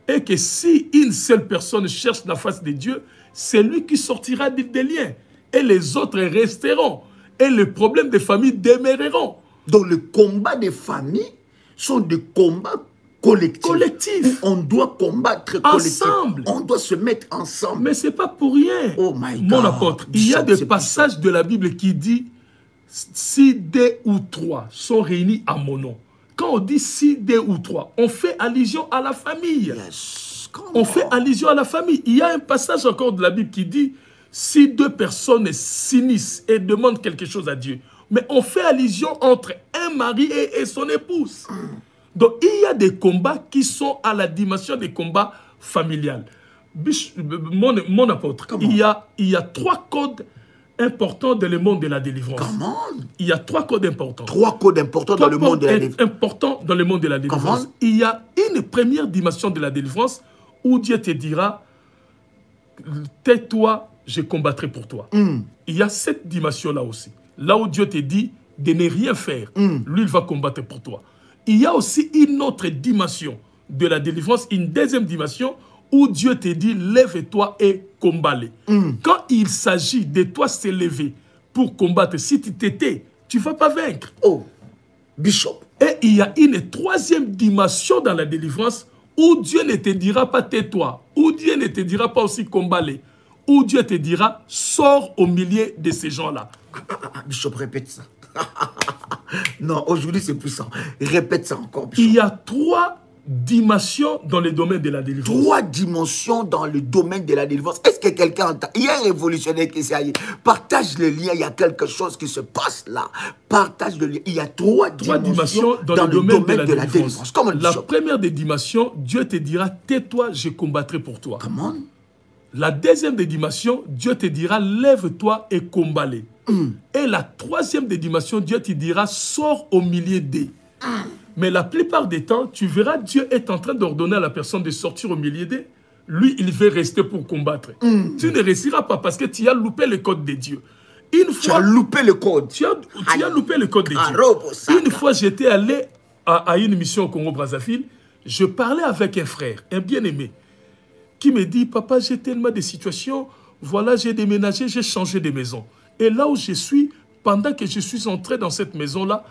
et que si une seule personne cherche la face de Dieu, c'est lui qui sortira des liens. Et les autres resteront. Et les problèmes de famille demeureront. Donc le combat des familles sont des combats collectifs. On doit combattre ensemble. On doit se mettre ensemble. Mais ce n'est pas pour rien. Oh my God. Mon apôtre, il y a des passages de la Bible qui disent si 2 ou 3 sont réunis à mon nom. Quand on dit si 2 ou 3, on fait allusion à la famille. Yes. On fait allusion à la famille. Il y a un passage encore de la Bible qui dit si 2 personnes s'unissent et demandent quelque chose à Dieu. Mais on fait allusion entre un mari et son épouse. Donc il y a des combats qui sont à la dimension des combats familiales. Mon apôtre, il y a 3 codes important dans le monde de la délivrance. Comment? Il y a 3 codes importants. 3 codes importants dans le monde de la délivrance. Importants dans le monde de la délivrance. Comment? Il y a une première dimension de la délivrance où Dieu te dira, tais-toi, je combattrai pour toi. Il y a cette dimension-là aussi. Là où Dieu te dit de ne rien faire, lui, il va combattre pour toi. Il y a aussi une autre dimension de la délivrance, une deuxième dimension où Dieu te dit, lève-toi et combat-les. Quand il s'agit de toi se lever pour combattre, si tu t'étais, tu ne vas pas vaincre. Oh, Bishop. Et il y a une troisième dimension dans la délivrance où Dieu ne te dira pas tais-toi, où Dieu ne te dira pas aussi combat-les, où Dieu te dira sors au milieu de ces gens-là. Bishop, répète ça. Non, aujourd'hui c'est puissant. Répète ça encore, Bishop. Il y a 3 dimensions dans le domaine de la délivrance. 3 dimensions dans le domaine de la délivrance. Est-ce que quelqu'un entend? Il y a un révolutionnaire qui s'est allé. Partage le lien, il y a quelque chose qui se passe là. Partage le lien. Il y a 3 dimensions dans le domaine de la délivrance. La première des dimensions, Dieu te dira, tais-toi, je combattrai pour toi. Comment? La deuxième des dimensions, Dieu te dira, lève-toi et combat-les. Et la troisième des dimensions, Dieu te dira, sors au milieu d'eux. Mais la plupart des temps, tu verras, Dieu est en train d'ordonner à la personne de sortir au milieu d'eux. Lui, il veut rester pour combattre. Tu ne réussiras pas parce que tu as loupé le code de Dieu. Tu as loupé le code. Tu as loupé le code de Dieu. Une fois, j'étais allé à une mission au Congo-Brazzaville. Je parlais avec un frère, un bien-aimé, qui me dit, papa, j'ai tellement de situations. Voilà, j'ai déménagé, j'ai changé de maison. Et là où je suis, pendant que je suis entré dans cette maison-là,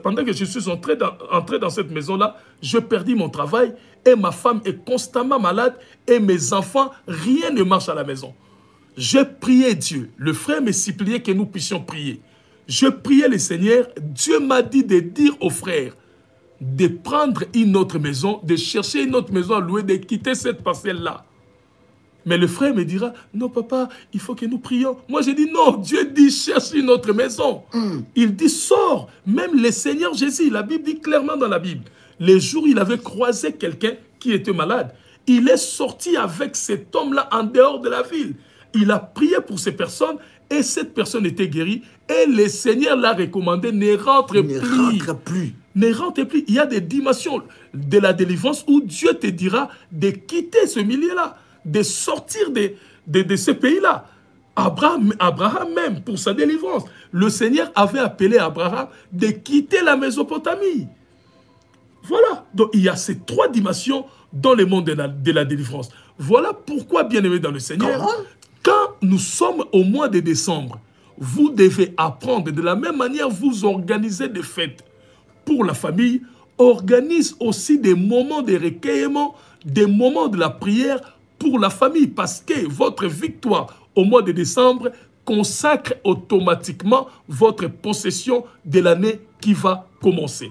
pendant que je suis entré dans cette maison-là, je perdis mon travail et ma femme est constamment malade et mes enfants, rien ne marche à la maison. Je priais Dieu. Le frère me suppliait que nous puissions prier. Je priais le Seigneur. Dieu m'a dit de dire aux frères de prendre une autre maison, de chercher une autre maison à louer, de quitter cette parcelle-là. Mais le frère me dira, non papa, il faut que nous prions. Moi j'ai dit, non, Dieu dit, cherche une autre maison. Il dit, sors. Même le Seigneur Jésus, la Bible dit clairement dans la Bible, les jours où il avait croisé quelqu'un qui était malade, il est sorti avec cet homme-là en dehors de la ville. Il a prié pour ces personnes et cette personne était guérie. Et le Seigneur l'a recommandé, ne rentre plus. Ne rentre plus. Il y a des dimensions de la délivrance où Dieu te dira de quitter ce milieu-là, de sortir de ce pays-là. Abraham même, pour sa délivrance, le Seigneur avait appelé Abraham de quitter la Mésopotamie. Voilà. Donc, il y a ces 3 dimensions dans le monde de la délivrance. Voilà pourquoi, bien-aimés dans le Seigneur, quand nous sommes au mois de décembre, vous devez apprendre de la même manière, vous organisez des fêtes pour la famille, organise aussi des moments de recueillement, des moments de la prière pour la famille, parce que votre victoire au mois de décembre consacre automatiquement votre possession de l'année qui va commencer.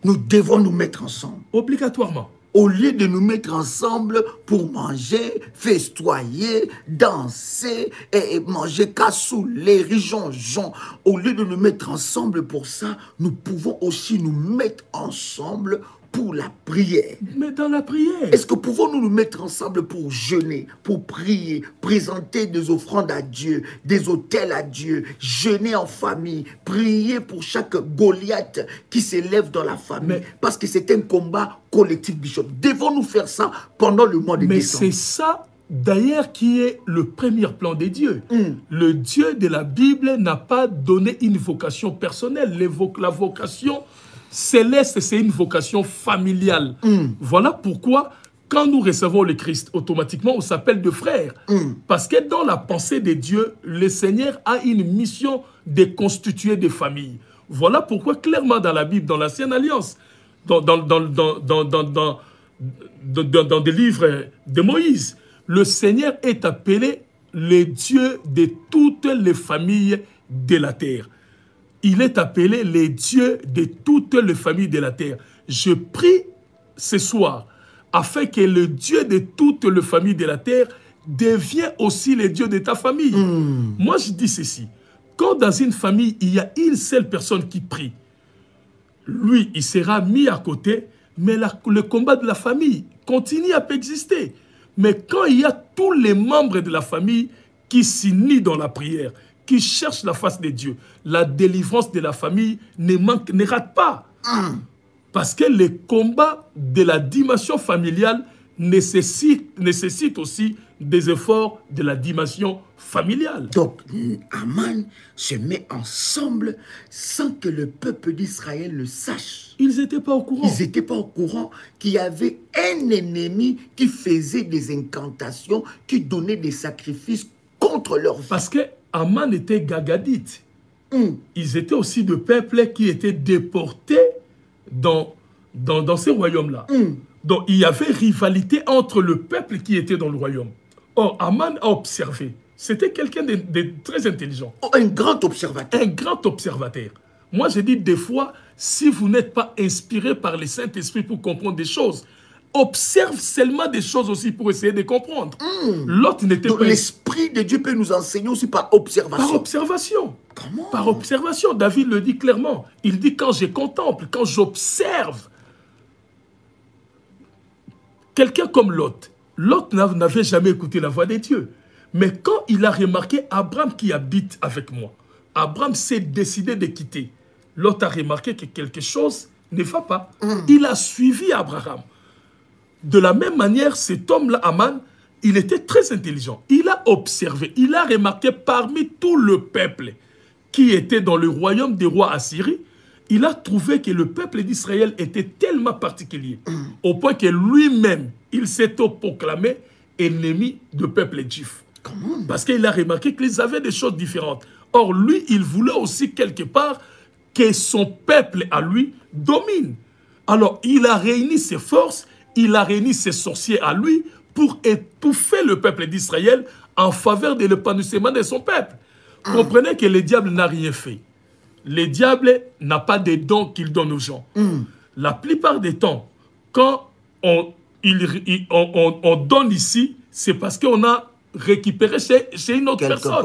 Nous devons nous mettre ensemble. Obligatoirement. Au lieu de nous mettre ensemble pour manger, festoyer, danser, et manger cassoulet, rijonjon, au lieu de nous mettre ensemble pour ça, nous pouvons aussi nous mettre ensemble pour la prière. Mais dans la prière. Est-ce que pouvons-nous nous mettre ensemble pour jeûner, pour prier, présenter des offrandes à Dieu, des autels à Dieu, jeûner en famille, prier pour chaque Goliath qui s'élève dans la famille, parce que c'est un combat collectif, Bishop. Devons-nous faire ça pendant le mois de décembre? Mais c'est ça, d'ailleurs, qui est le premier plan de Dieu. Le Dieu de la Bible n'a pas donné une vocation personnelle. La vocation céleste, c'est une vocation familiale. Voilà pourquoi, quand nous recevons le Christ, automatiquement, on s'appelle de frères. Parce que dans la pensée de Dieu, le Seigneur a une mission de constituer des familles. Voilà pourquoi, clairement, dans la Bible, dans l'Ancienne Alliance, dans des livres de Moïse, le Seigneur est appelé le Dieu de toutes les familles de la terre. Il est appelé les dieux de toutes les familles de la terre. Je prie ce soir afin que le Dieu de toutes les familles de la terre devienne aussi le Dieu de ta famille. Moi, je dis ceci. Quand dans une famille, il y a une seule personne qui prie, lui, il sera mis à côté, mais le combat de la famille continue à exister. Mais quand il y a tous les membres de la famille qui s'unissent dans la prière, qui cherchent la face de Dieu, la délivrance de la famille ne rate pas. Parce que le combat de la dimension familiale nécessite aussi des efforts de la dimension familiale. Donc, Aman se met ensemble sans que le peuple d'Israël le sache. Ils n'étaient pas au courant. Ils n'étaient pas au courant qu'il y avait un ennemi qui faisait des incantations, qui donnait des sacrifices contre leur vie. Parce que Aman était gagadite. Ils étaient aussi de peuples qui étaient déportés dans ces royaumes-là. Donc, il y avait rivalité entre le peuple qui était dans le royaume. Or, Aman a observé. C'était quelqu'un de très intelligent. Un grand observateur. Un grand observateur. Moi, je dis des fois, si vous n'êtes pas inspiré par le Saint-Esprit pour comprendre des choses, observe seulement des choses aussi pour essayer de comprendre. L'autre n'était pas... L'Esprit de Dieu peut nous enseigner aussi par observation. Par observation. Comment? Par observation. David le dit clairement. Il dit quand je contemple, quand j'observe. Quelqu'un comme Lot. Lot n'avait jamais écouté la voix de Dieu. Mais quand il a remarqué Abraham qui habite avec moi, Abraham s'est décidé de quitter. Lot a remarqué que quelque chose ne va pas. Il a suivi Abraham. De la même manière, cet homme-là, Aman, il était très intelligent. Il a observé, il a remarqué parmi tout le peuple qui était dans le royaume des rois assyriens, il a trouvé que le peuple d'Israël était tellement particulier, au point que lui-même, il s'est proclamé ennemi du peuple juif. Comment? Parce qu'il a remarqué qu'ils avaient des choses différentes. Or, lui, il voulait aussi quelque part que son peuple à lui domine. Alors, il a réuni ses forces, il a réuni ses sorciers à lui pour étouffer le peuple d'Israël en faveur de l'épanouissement de son peuple. Comprenez que le diable n'a rien fait. Le diable n'a pas de dons qu'il donne aux gens. La plupart des temps, quand on donne ici, c'est parce qu'on a récupéré chez une autre personne.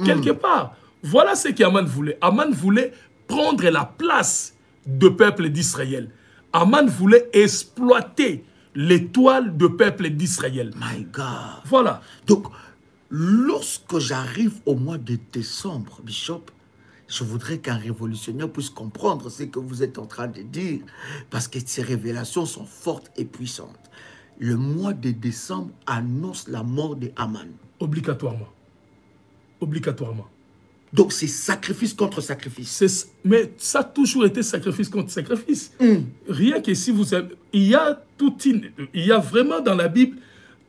Quelque part. Voilà ce qu'Aman voulait. Aman voulait prendre la place du peuple d'Israël. Aman voulait exploiter l'étoile du peuple d'Israël. My God. Voilà. Donc, lorsque j'arrive au mois de décembre, Bishop, je voudrais qu'un révolutionnaire puisse comprendre ce que vous êtes en train de dire, parce que ces révélations sont fortes et puissantes. Le mois de décembre annonce la mort de Aman. Obligatoirement. Obligatoirement. Donc, c'est sacrifice contre sacrifice. Mais ça a toujours été sacrifice contre sacrifice. Rien que si vous avez... Il y a vraiment dans la Bible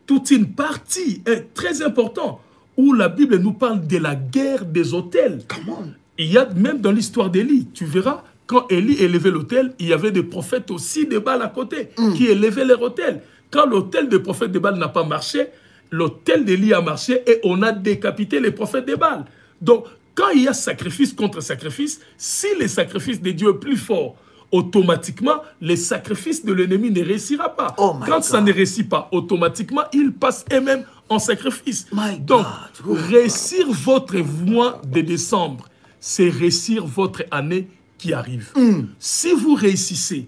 toute une partie très importante où la Bible nous parle de la guerre des autels. Comment? Il y a même dans l'histoire d'Élie, tu verras, quand Élie élevait l'autel, il y avait des prophètes aussi de Baal à côté qui élevaient leur autel. Quand l'autel des prophètes de Baal n'a pas marché, l'autel d'Élie a marché et on a décapité les prophètes de Baal. Donc, quand il y a sacrifice contre sacrifice, si le sacrifice de Dieu est plus fort, automatiquement, le sacrifice de l'ennemi ne réussira pas. Quand ça ne réussit pas, automatiquement, il passe eux-mêmes en sacrifice. Donc, réussir votre mois de décembre, c'est réussir votre année qui arrive. Si vous réussissez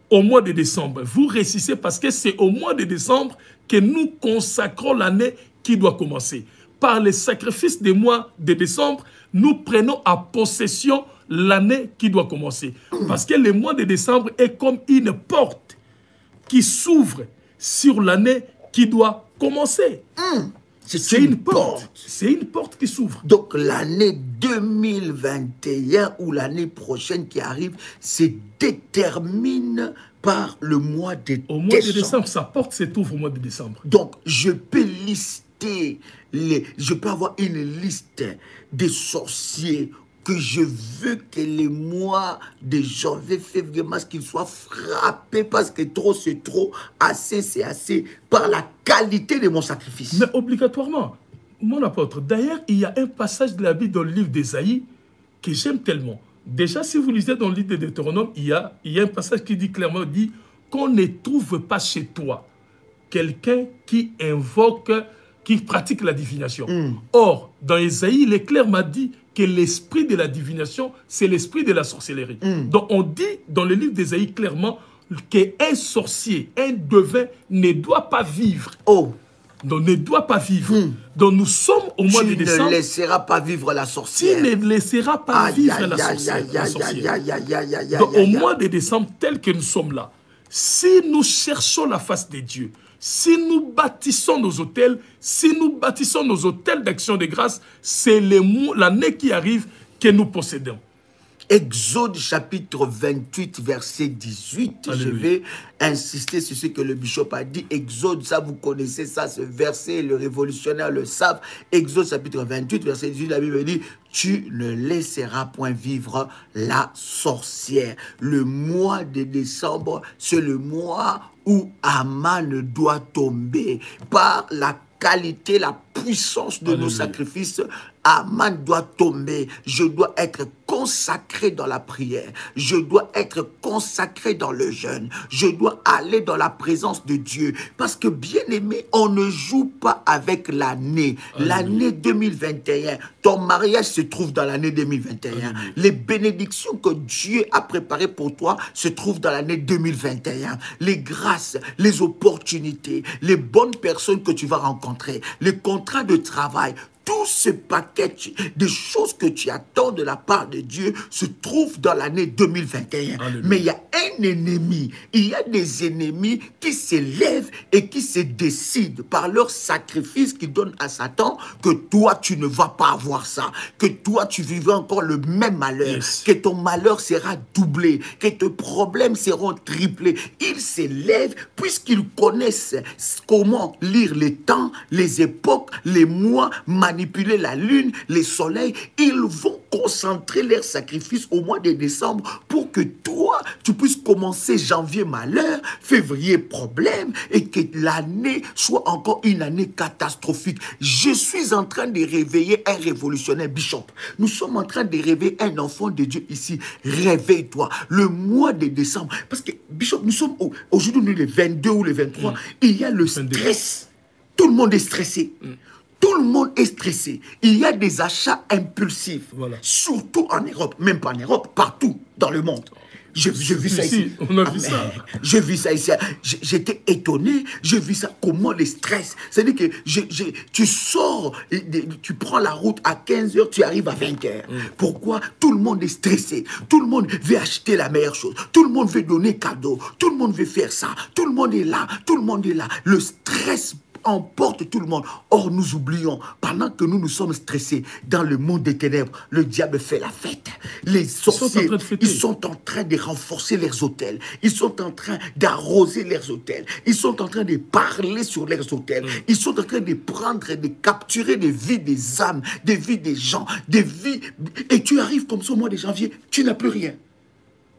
au mois de décembre, vous réussissez parce que c'est au mois de décembre que nous consacrons l'année qui doit commencer. Par les sacrifices des mois de décembre, nous prenons à possession l'année qui doit commencer. Parce que le mois de décembre est comme une porte qui s'ouvre sur l'année qui doit commencer. C'est une porte. C'est une porte qui s'ouvre. Donc l'année 2021 ou l'année prochaine qui arrive se détermine par le mois de décembre. Au mois de décembre, sa porte s'ouvre au mois de décembre. Donc je peux lister, je peux avoir une liste des sorciers que je veux que les mois de janvier, février, mars, qu'ils soient frappés parce que trop c'est trop, assez c'est assez, par la qualité de mon sacrifice. Mais obligatoirement, mon apôtre, d'ailleurs, il y a un passage de la Bible dans le livre d'Ésaïe que j'aime tellement. Déjà, si vous lisez dans le livre de Deutéronome, il y a un passage qui dit clairement, dit qu'on ne trouve pas chez toi quelqu'un qui invoque, qui pratique la divination. Or, dans Ésaïe, il est clairement dit que l'esprit de la divination, c'est l'esprit de la sorcellerie. Donc, on dit dans le livre d'Ésaïe clairement qu'un sorcier, un devin ne doit pas vivre. Donc, ne doit pas vivre. Donc, nous sommes au mois de décembre. Tu ne laisseras pas vivre la sorcière. Tu ne laisseras pas vivre la sorcière. Donc, au mois de décembre, tel que nous sommes là, si nous cherchons la face de Dieu, si nous bâtissons nos hôtels, d'action de grâce, c'est l'année qui arrive que nous possédons. Exode chapitre 28, verset 18. Alléluia. Je vais insister sur ce que le bishop a dit. Exode, ça vous connaissez ça, ce verset, le révolutionnaire le savent. Exode chapitre 28, verset 18, la Bible dit, tu ne laisseras point vivre la sorcière. Le mois de décembre, c'est le mois où Aman doit tomber par la puissance de nos sacrifices. Aman doit tomber. Je dois être consacré dans la prière. Je dois être consacré dans le jeûne. Je dois aller dans la présence de Dieu. Parce que, bien aimé, on ne joue pas avec l'année. L'année 2021. Ton mariage se trouve dans l'année 2021. Les bénédictions que Dieu a préparées pour toi se trouvent dans l'année 2021. Les grâces, les opportunités, les bonnes personnes que tu vas rencontrer, les contrats de travail, tout ce paquet de choses que tu attends de la part de Dieu se trouve dans l'année 2021. Alléluia. Mais il y a un ennemi, il y a des ennemis qui s'élèvent et qui se décident par leur sacrifice qu'ils donnent à Satan que toi tu ne vas pas avoir ça, que toi tu vivras encore le même malheur, que ton malheur sera doublé, que tes problèmes seront triplés. Ils s'élèvent puisqu'ils connaissent comment lire les temps, les époques, les mois, manipuler la lune, les soleils. Ils vont concentrer leurs sacrifices au mois de décembre pour que toi, tu puisses commencer janvier malheur, février problème et que l'année soit encore une année catastrophique. Je suis en train de réveiller un révolutionnaire, Bishop. Nous sommes en train de réveiller un enfant de Dieu ici. Réveille-toi. Le mois de décembre, parce que Bishop, nous sommes aujourd'hui, nous, le 22 ou le 23, il y a le stress. Tout le monde est stressé. Tout le monde est stressé. Il y a des achats impulsifs, surtout en Europe, même pas en Europe, partout dans le monde. Je vis ça ici. On a vu ça. Je vis ça ici. J'étais étonné. Je vis ça. Comment le stress. C'est-à-dire que tu sors, tu prends la route à 15h, tu arrives à 20h. Pourquoi? Tout le monde est stressé. Tout le monde veut acheter la meilleure chose. Tout le monde veut donner cadeau. Tout le monde veut faire ça. Tout le monde est là. Tout le monde est là. Le stress emporte tout le monde. Or, nous oublions, pendant que nous sommes stressés dans le monde des ténèbres, le diable fait la fête. Les sorciers, ils sont en train de renforcer leurs autels. Ils sont en train d'arroser leurs autels. Ils sont en train de parler sur leurs autels. Ils sont en train de prendre, de capturer des vies des âmes, des vies des gens, des vies. Et tu arrives comme ça au mois de janvier, tu n'as plus rien.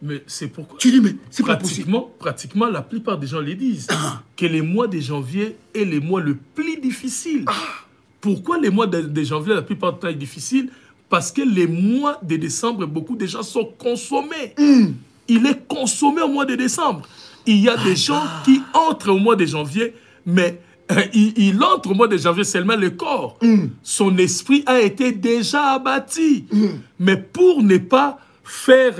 Mais c'est pourquoi tu dis, mais c'est pas possible. Pratiquement, la plupart des gens les disent, que les mois de janvier est les mois le plus difficile. Pourquoi les mois de janvier, la plupart du temps, est difficile? Parce que les mois de décembre, beaucoup de gens sont consommés. Il est consommé au mois de décembre. Il y a des gens qui entrent au mois de janvier, mais il entre au mois de janvier seulement le corps. Son esprit a été déjà abattu. Mais pour ne pas faire...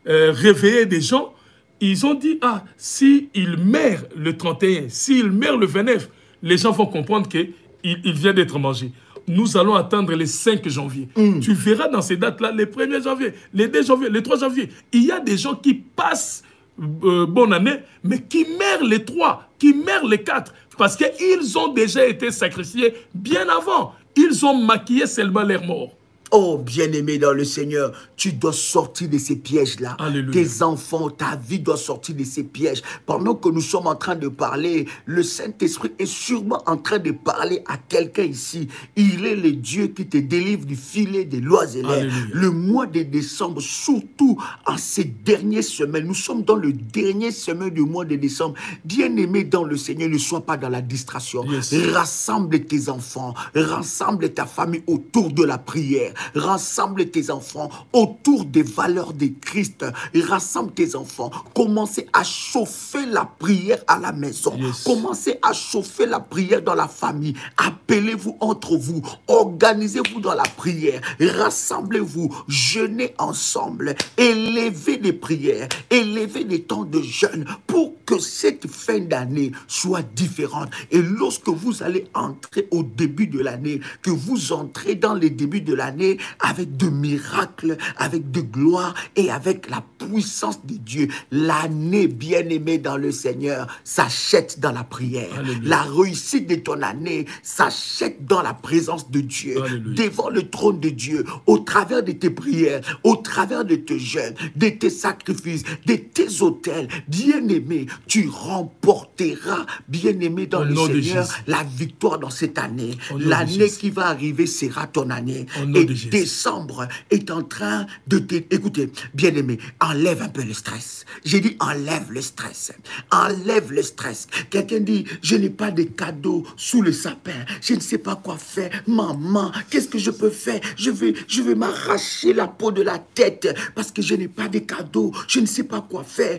réveiller des gens, ils ont dit, s'il meurt le 31, s'il meurt le 29, les gens vont comprendre qu'il vient d'être mangé. Nous allons attendre le 5 janvier. Tu verras dans ces dates-là, le 1er janvier, le 2 janvier, le 3 janvier. Il y a des gens qui passent bonne année, mais qui meurent les 3, qui meurent les 4, parce qu'ils ont déjà été sacrifiés bien avant. Ils ont maquillé seulement leur mort. Oh, bien-aimé dans le Seigneur, tu dois sortir de ces pièges-là. Tes enfants, ta vie doit sortir de ces pièges. Pendant que nous sommes en train de parler, le Saint-Esprit est sûrement en train de parler à quelqu'un ici. Il est le Dieu qui te délivre du filet des l'oiseleur. Le mois de décembre, surtout en ces dernières semaines, nous sommes dans le dernier semaine du mois de décembre. Bien-aimé dans le Seigneur, ne sois pas dans la distraction. Rassemble tes enfants, rassemble ta famille autour de la prière. Rassemble tes enfants autour des valeurs de Christ. Rassemble tes enfants. Commencez à chauffer la prière à la maison. Commencez à chauffer la prière dans la famille. Appelez-vous entre vous. Organisez-vous dans la prière. Rassemblez-vous. Jeûnez ensemble. Élevez des prières. Élevez des temps de jeûne pour que cette fin d'année soit différente. Et lorsque vous allez entrer au début de l'année, que vous entrez dans les débuts de l'année, avec de miracles, avec de gloire et avec la puissance de Dieu. L'année bien-aimée dans le Seigneur s'achète dans la prière. La réussite de ton année s'achète dans la présence de Dieu, devant le trône de Dieu, au travers de tes prières, au travers de tes jeûnes, de tes sacrifices, de tes autels. Bien-aimé, tu remporteras, bien-aimé dans le Seigneur, la victoire dans cette année. L'année qui va arriver sera ton année. Et décembre est en train de te... Écoutez, bien-aimé, enlève un peu le stress. J'ai dit enlève le stress. Enlève le stress. Quelqu'un dit, je n'ai pas de cadeaux sous le sapin. Je ne sais pas quoi faire. Maman, qu'est-ce que je peux faire? Je vais m'arracher la peau de la tête parce que je n'ai pas de cadeaux. Je ne sais pas quoi faire.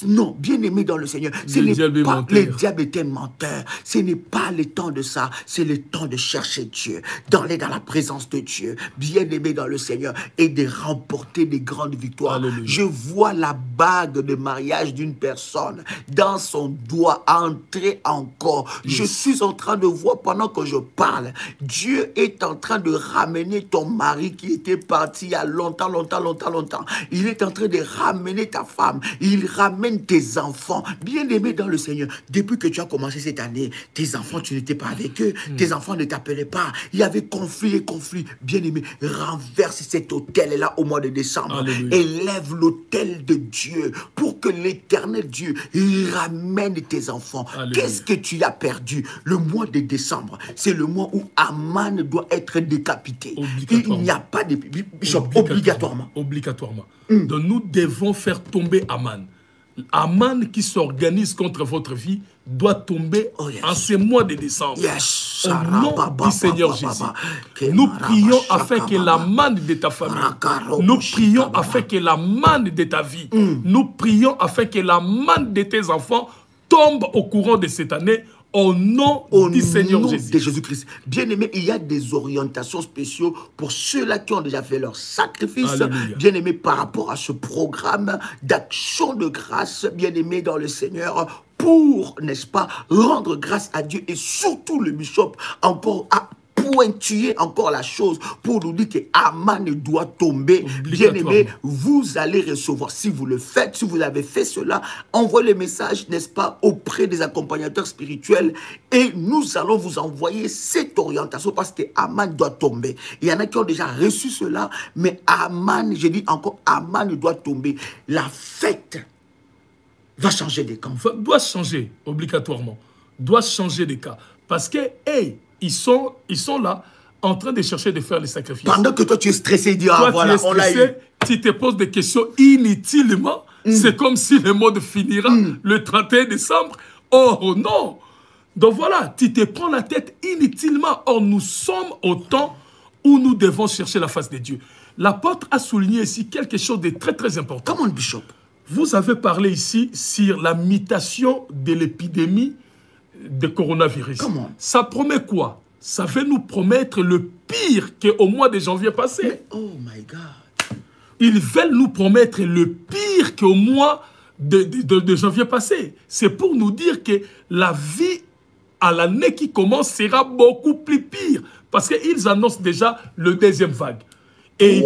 Non, bien-aimé dans le Seigneur, le diable est un menteur. Ce n'est pas le temps de ça. C'est le temps de chercher Dieu, d'aller dans la présence de Dieu, bien-aimé dans le Seigneur, et de remporter des grandes victoires. Alléluia. Je vois la bague de mariage d'une personne dans son doigt entrer encore. Yes. Je suis en train de voir pendant que je parle, Dieu est en train de ramener ton mari qui était parti il y a longtemps. Il est en train de ramener ta femme. Il ramène tes enfants. Bien-aimé dans le Seigneur, depuis que tu as commencé cette année, tes enfants, tu n'étais pas avec eux. Tes enfants ne t'appelaient pas. Il y avait conflit et conflit. Bien-aimé, renverse cet hôtel-là au mois de décembre. Alléluia. Élève l'hôtel de Dieu pour que l'éternel Dieu ramène tes enfants. Qu'est-ce que tu as perdu? Le mois de décembre, c'est le mois où Aman doit être décapité. Il n'y a pas de... Obligatoirement. Donc nous devons faire tomber Aman. Aman qui s'organise contre votre vie doit tomber en ce mois de décembre. Au nom du Seigneur Jésus. Nous prions afin que la manne de ta famille, nous prions afin que la manne de ta vie, nous prions afin que la manne de tes enfants tombe au courant de cette année. Au nom du Seigneur Jésus. De Jésus-Christ. Bien-aimé, il y a des orientations spéciales pour ceux-là qui ont déjà fait leur sacrifice. Bien-aimé, par rapport à ce programme d'action de grâce, bien-aimé dans le Seigneur, pour, n'est-ce pas, rendre grâce à Dieu et surtout le bishop encore à pointuer encore la chose pour nous dire que Aman doit tomber. Bien-aimé, vous allez recevoir, si vous le faites, si vous avez fait cela, envoyez le message, n'est-ce pas, auprès des accompagnateurs spirituels et nous allons vous envoyer cette orientation parce que Aman doit tomber. Il y en a qui ont déjà reçu cela, mais Aman, je dis encore, Aman doit tomber. La fête va changer des camps. Doit changer, obligatoirement. Doit changer des cas. Parce que, hey, ils sont là en train de chercher de faire les sacrifices. Pendant que toi tu es stressé, tu te poses des questions inutilement. C'est comme si le monde finira le 31 décembre. Oh non! Donc voilà, tu te prends la tête inutilement. Or, nous sommes au temps où nous devons chercher la face de Dieu. L'apôtre a souligné ici quelque chose de très très important. Comment, Bishop? Vous avez parlé ici sur la mutation de l'épidémie de coronavirus. Comment? Ça promet quoi? Ça veut nous promettre le pire qu'au mois de janvier passé. Mais, oh my God. Ils veulent nous promettre le pire qu'au mois de janvier passé. C'est pour nous dire que la vie à l'année qui commence sera beaucoup plus pire. Parce qu'ils annoncent déjà le deuxième vague. Et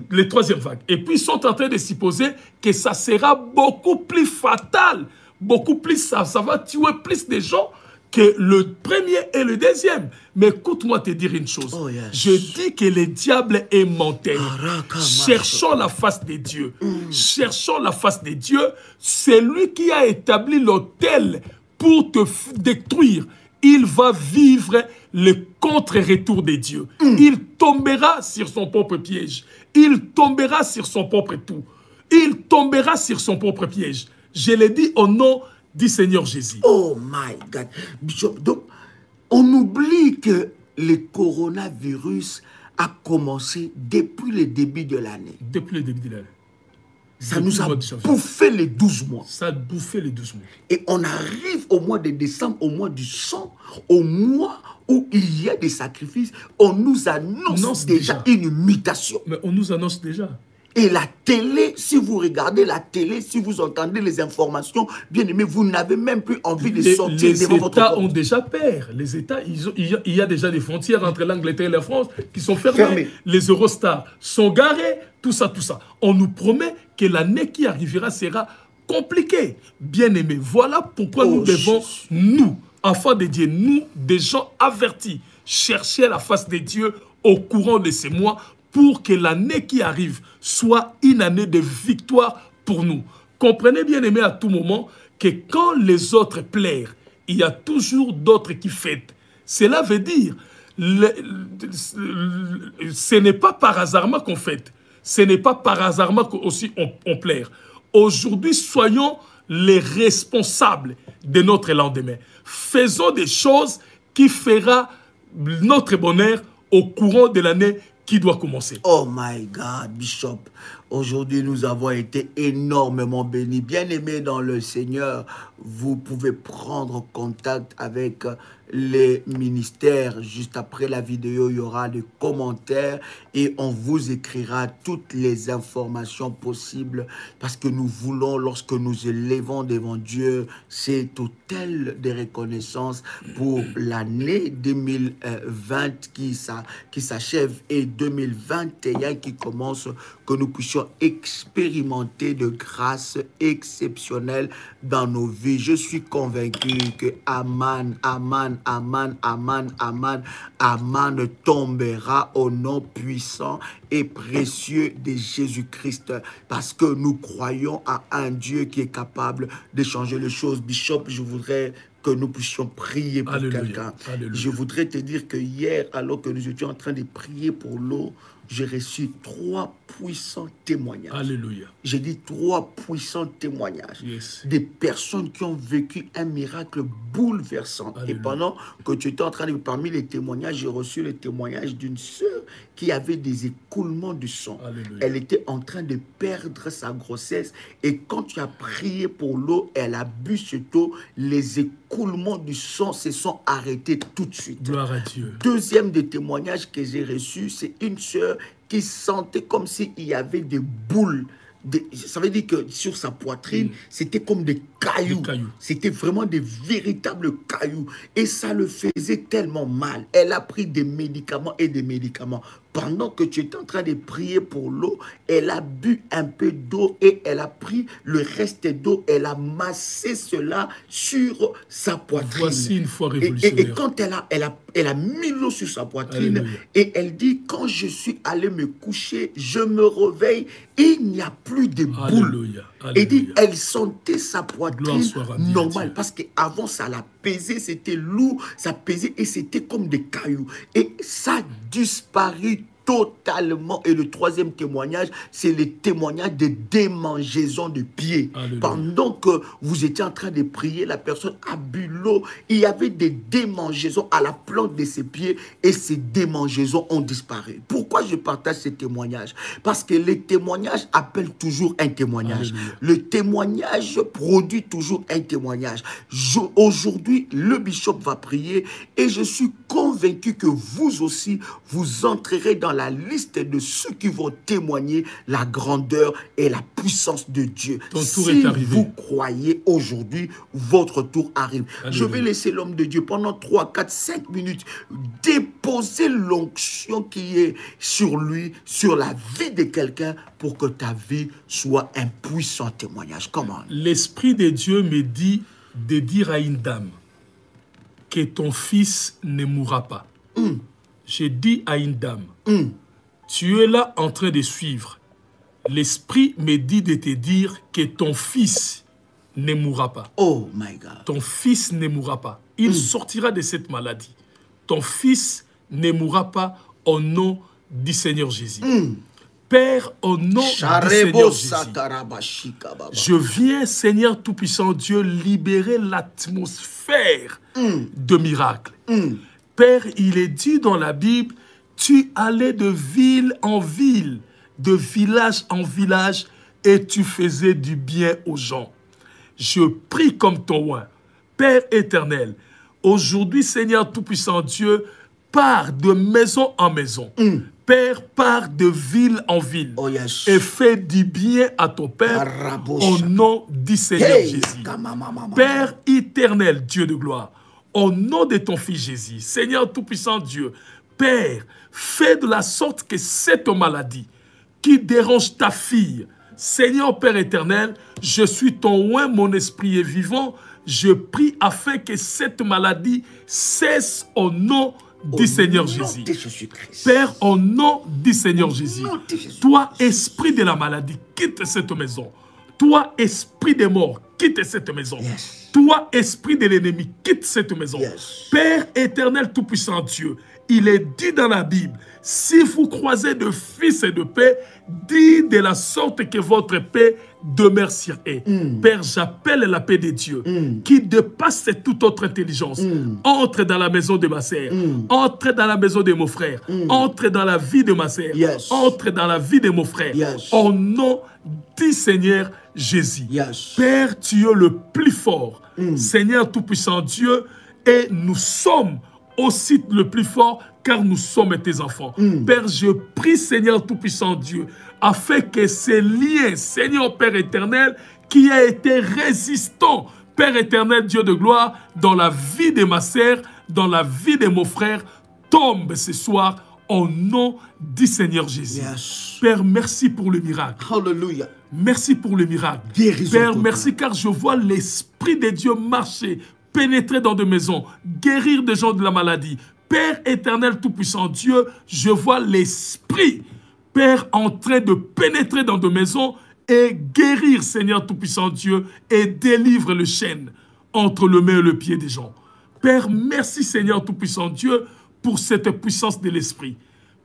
le troisième vague. Et puis ils sont en train de supposer que ça sera beaucoup plus fatal. Beaucoup plus, ça va tuer plus de gens que le premier et le deuxième. Mais écoute-moi te dire une chose. Oh, yes. Je dis que le diable est menteur. Cherchons la face de Dieu. Cherchons la face de Dieu. C'est lui qui a établi l'autel pour te détruire. Il va vivre le contre-retour de Dieu. Il tombera sur son propre piège. Il tombera sur son propre tout. Il tombera sur son propre piège. Je l'ai dit au nom du Seigneur Jésus. Oh my God. Bishop, donc, on oublie que le coronavirus a commencé depuis le début de l'année. Depuis le début de l'année. Ça nous a bouffé les 12 mois. Ça a bouffé les 12 mois. Et on arrive au mois de décembre, au mois du sang, au mois où il y a des sacrifices. On nous annonce déjà une mutation. Mais on nous annonce déjà. Et la télé, si vous regardez la télé, si vous entendez les informations, bien aimé, vous n'avez même plus envie de sortir devant votre États ont déjà peur. Les États, il y a déjà des frontières entre l'Angleterre et la France qui sont fermées. Les Eurostars sont garés, tout ça, tout ça. On nous promet que l'année qui arrivera sera compliquée. Bien aimé, voilà pourquoi nous devons, nous, enfants de Dieu, nous, des gens avertis, chercher la face de Dieu au courant de ces mois pour que l'année qui arrive soit une année de victoire pour nous. Comprenez bien aimé à tout moment que quand les autres plairent, il y a toujours d'autres qui fêtent. Cela veut dire, ce n'est pas par hasard qu'on fête. Ce n'est pas par hasard qu'aussi on plaire. Aujourd'hui, soyons les responsables de notre lendemain. Faisons des choses qui feront notre bonheur au courant de l'année qui doit commencer. Oh my God, Bishop. Aujourd'hui, nous avons été énormément bénis. Bien-aimés dans le Seigneur, vous pouvez prendre contact avec les ministères. Juste après la vidéo, il y aura des commentaires et on vous écrira toutes les informations possibles parce que nous voulons, lorsque nous élevons devant Dieu, c'est autel de reconnaissance pour l'année 2020 qui s'achève et 2021 qui commence, que nous puissions expérimenter de grâce exceptionnelle dans nos vies. Je suis convaincu que Aman, Aman, Aman, Aman, Aman, Aman tombera au nom puissant et précieux de Jésus-Christ parce que nous croyons à un Dieu qui est capable de changer les choses. Bishop, je voudrais que nous puissions prier pour quelqu'un. Je voudrais te dire que hier, alors que nous étions en train de prier pour l'eau, j'ai reçu 3 puissants témoignages. Alléluia. J'ai dit 3 puissants témoignages. Yes. Des personnes qui ont vécu un miracle bouleversant. Alléluia. Et pendant que tu étais en train de... Parmi les témoignages, j'ai reçu le témoignage d'une sœur qui avait des écoulements du sang. Alléluia. Elle était en train de perdre sa grossesse. Et quand tu as prié pour l'eau, elle a bu cette eau. Les écoulements du sang se sont arrêtés tout de suite. Gloire à Dieu. Deuxième des témoignages que j'ai reçu, c'est une sœur qui sentait comme s'il y avait des boules. Ça veut dire que sur sa poitrine, c'était comme des cailloux. C'était vraiment des véritables cailloux. Et ça le faisait tellement mal. Elle a pris des médicaments et des médicaments. Pendant que tu étais en train de prier pour l'eau, elle a bu un peu d'eau et elle a pris le reste d'eau. Elle a massé cela sur sa poitrine. Voici une foi révolutionnaire. Et quand elle a mis l'eau sur sa poitrine, alléluia. Et elle dit, quand je suis allé me coucher, je me réveille, il n'y a plus de boules. Alléluia. Et dit, elle sentait sa poitrine normale. Parce qu'avant, ça l'a pesé, c'était lourd, ça pesait et c'était comme des cailloux. Et ça a disparu totalement. Et le troisième témoignage, c'est le témoignage de démangeaison de pieds. Alléluia. Pendant que vous étiez en train de prier, la personne a bu l'eau. Il y avait des démangeaisons à la plante de ses pieds et ces démangeaisons ont disparu. Pourquoi je partage ces témoignages? Parce que les témoignages appellent toujours un témoignage. Alléluia. Le témoignage produit toujours un témoignage. Aujourd'hui, le bishop va prier et je suis convaincu que vous aussi, vous entrerez dans la liste de ceux qui vont témoigner la grandeur et la puissance de Dieu. Ton tour est arrivé. Si vous croyez aujourd'hui, votre tour arrive. Alléluia. Je vais laisser l'homme de Dieu pendant 3, 4, 5 minutes déposer l'onction qui est sur lui, sur la vie de quelqu'un pour que ta vie soit un puissant témoignage. Comment? L'Esprit de Dieu me dit de dire à une dame que ton fils ne mourra pas. J'ai dit à une dame, tu es là en train de suivre. L'Esprit me dit de te dire que ton fils ne mourra pas. Oh my God. Ton fils ne mourra pas. Il sortira de cette maladie. Ton fils ne mourra pas au nom du Seigneur Jésus. Père, au nom du Seigneur Jésus, je viens, Seigneur Tout-Puissant Dieu, libérer l'atmosphère de miracles. Père, il est dit dans la Bible, tu allais de ville en ville, de village en village, et tu faisais du bien aux gens. Je prie comme ton oint. Père éternel, aujourd'hui, Seigneur Tout-Puissant Dieu, pars de maison en maison. Père, pars de ville en ville. Oh yes. Et fais du bien à ton Père au nom du Seigneur Jésus. Père éternel, Dieu de gloire, au nom de ton Fils Jésus, Seigneur Tout-Puissant Dieu, Père, fais de la sorte que cette maladie qui dérange ta fille, Seigneur Père éternel, je suis ton oint, mon esprit est vivant, je prie afin que cette maladie cesse au nom du Seigneur Jésus. Père, au nom du Seigneur Jésus, toi, esprit de la maladie, quitte cette maison. Toi, esprit des morts, quitte cette maison. Yes. Toi, esprit de l'ennemi, quitte cette maison. Yes. Père éternel, tout-puissant Dieu, il est dit dans la Bible, si vous croisez de fils et de paix, dites de la sorte que votre paix demeure sur eux. Père, j'appelle la paix de Dieu, qui dépasse toute autre intelligence. Entre dans la maison de ma sœur, entre dans la maison de mon frère, entre dans la vie de ma sœur, Yes. entre dans la vie de mon frère. Yes. Au nom du Seigneur Jésus. Yes. Père, tu es le plus fort. Seigneur tout-puissant Dieu, et nous sommes aussi le plus fort car nous sommes tes enfants. Père, je prie Seigneur tout-puissant Dieu, afin que ces liens, Seigneur Père éternel, qui a été résistant, Père éternel Dieu de gloire, dans la vie de ma sœur, dans la vie de mon frère, tombent ce soir au nom du Seigneur Jésus. Yes. Père, merci pour le miracle. Hallelujah. Merci pour le miracle. Guérison Père, totale. merci car je vois l'Esprit de Dieu marcher, pénétrer dans des maisons, guérir des gens de la maladie. Père éternel tout-puissant Dieu, je vois l'Esprit, Père, en train de pénétrer dans des maisons et guérir, Seigneur tout-puissant Dieu, et délivre le chêne entre le main et le pied des gens. Père, merci Seigneur tout-puissant Dieu pour cette puissance de l'Esprit.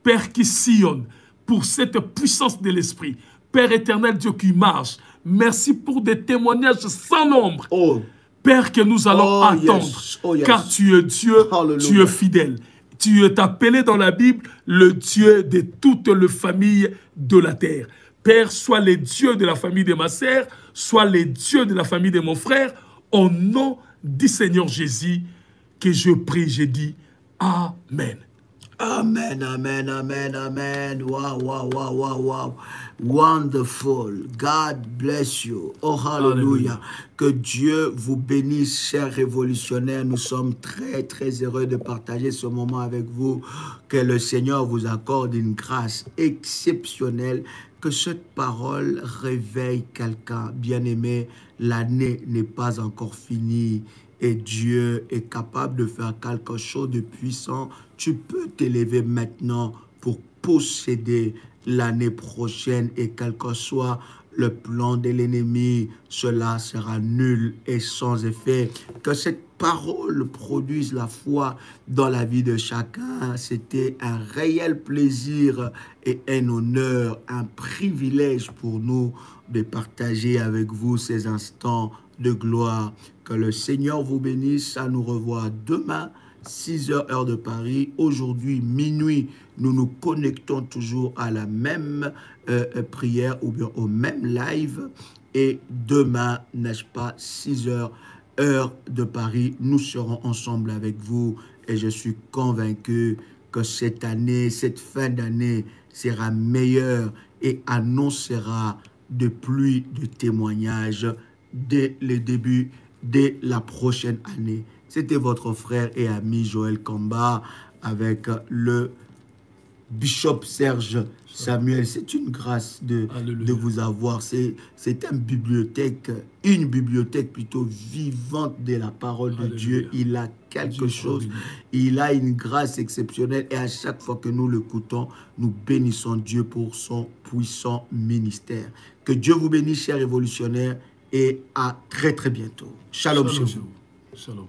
Père qui sillonne, pour cette puissance de l'Esprit. Père éternel Dieu qui marche, merci pour des témoignages sans nombre. Oh. Père, que nous allons attendre, Yes. Oh, yes. car tu es Dieu, Hallelujah. tu es fidèle. Tu es appelé dans la Bible le Dieu de toute la famille de la terre. Père, sois le Dieu de la famille de ma sœur, sois le Dieu de la famille de mon frère, au nom du Seigneur Jésus, que je prie, je dis Amen. Amen, amen, amen, amen. Wow, wow, wow, wow, wow. Wonderful. God bless you. Oh, hallelujah. Hallelujah. Que Dieu vous bénisse, chers révolutionnaires. Nous sommes très, très heureux de partager ce moment avec vous. Que le Seigneur vous accorde une grâce exceptionnelle. Que cette parole réveille quelqu'un. Bien-aimé, l'année n'est pas encore finie. Et Dieu est capable de faire quelque chose de puissant. Tu peux t'élever maintenant pour posséder l'année prochaine et quel que soit le plan de l'ennemi, cela sera nul et sans effet. Que cette parole produise la foi dans la vie de chacun. C'était un réel plaisir et un honneur, un privilège pour nous de partager avec vous ces instants de gloire. Que le Seigneur vous bénisse. À nous revoir demain, 6h heure de Paris. Aujourd'hui, minuit, nous nous connectons toujours à la même prière ou bien au même live. Et demain, n'est-ce pas, 6h heure de Paris, nous serons ensemble avec vous. Et je suis convaincu que cette année, cette fin d'année sera meilleure et annoncera de pluie de témoignages dès le début de la prochaine année. C'était votre frère et ami Joël Kamba avec le Bishop Serge Samuel. C'est une grâce de vous avoir. C'est une bibliothèque plutôt vivante de la parole de Dieu. Il a quelque chose, il a une grâce exceptionnelle et à chaque fois que nous l'écoutons, nous bénissons Dieu pour son puissant ministère. Que Dieu vous bénisse, chers révolutionnaires, et à très très bientôt. Shalom, Shalom. chez vous. Shalom.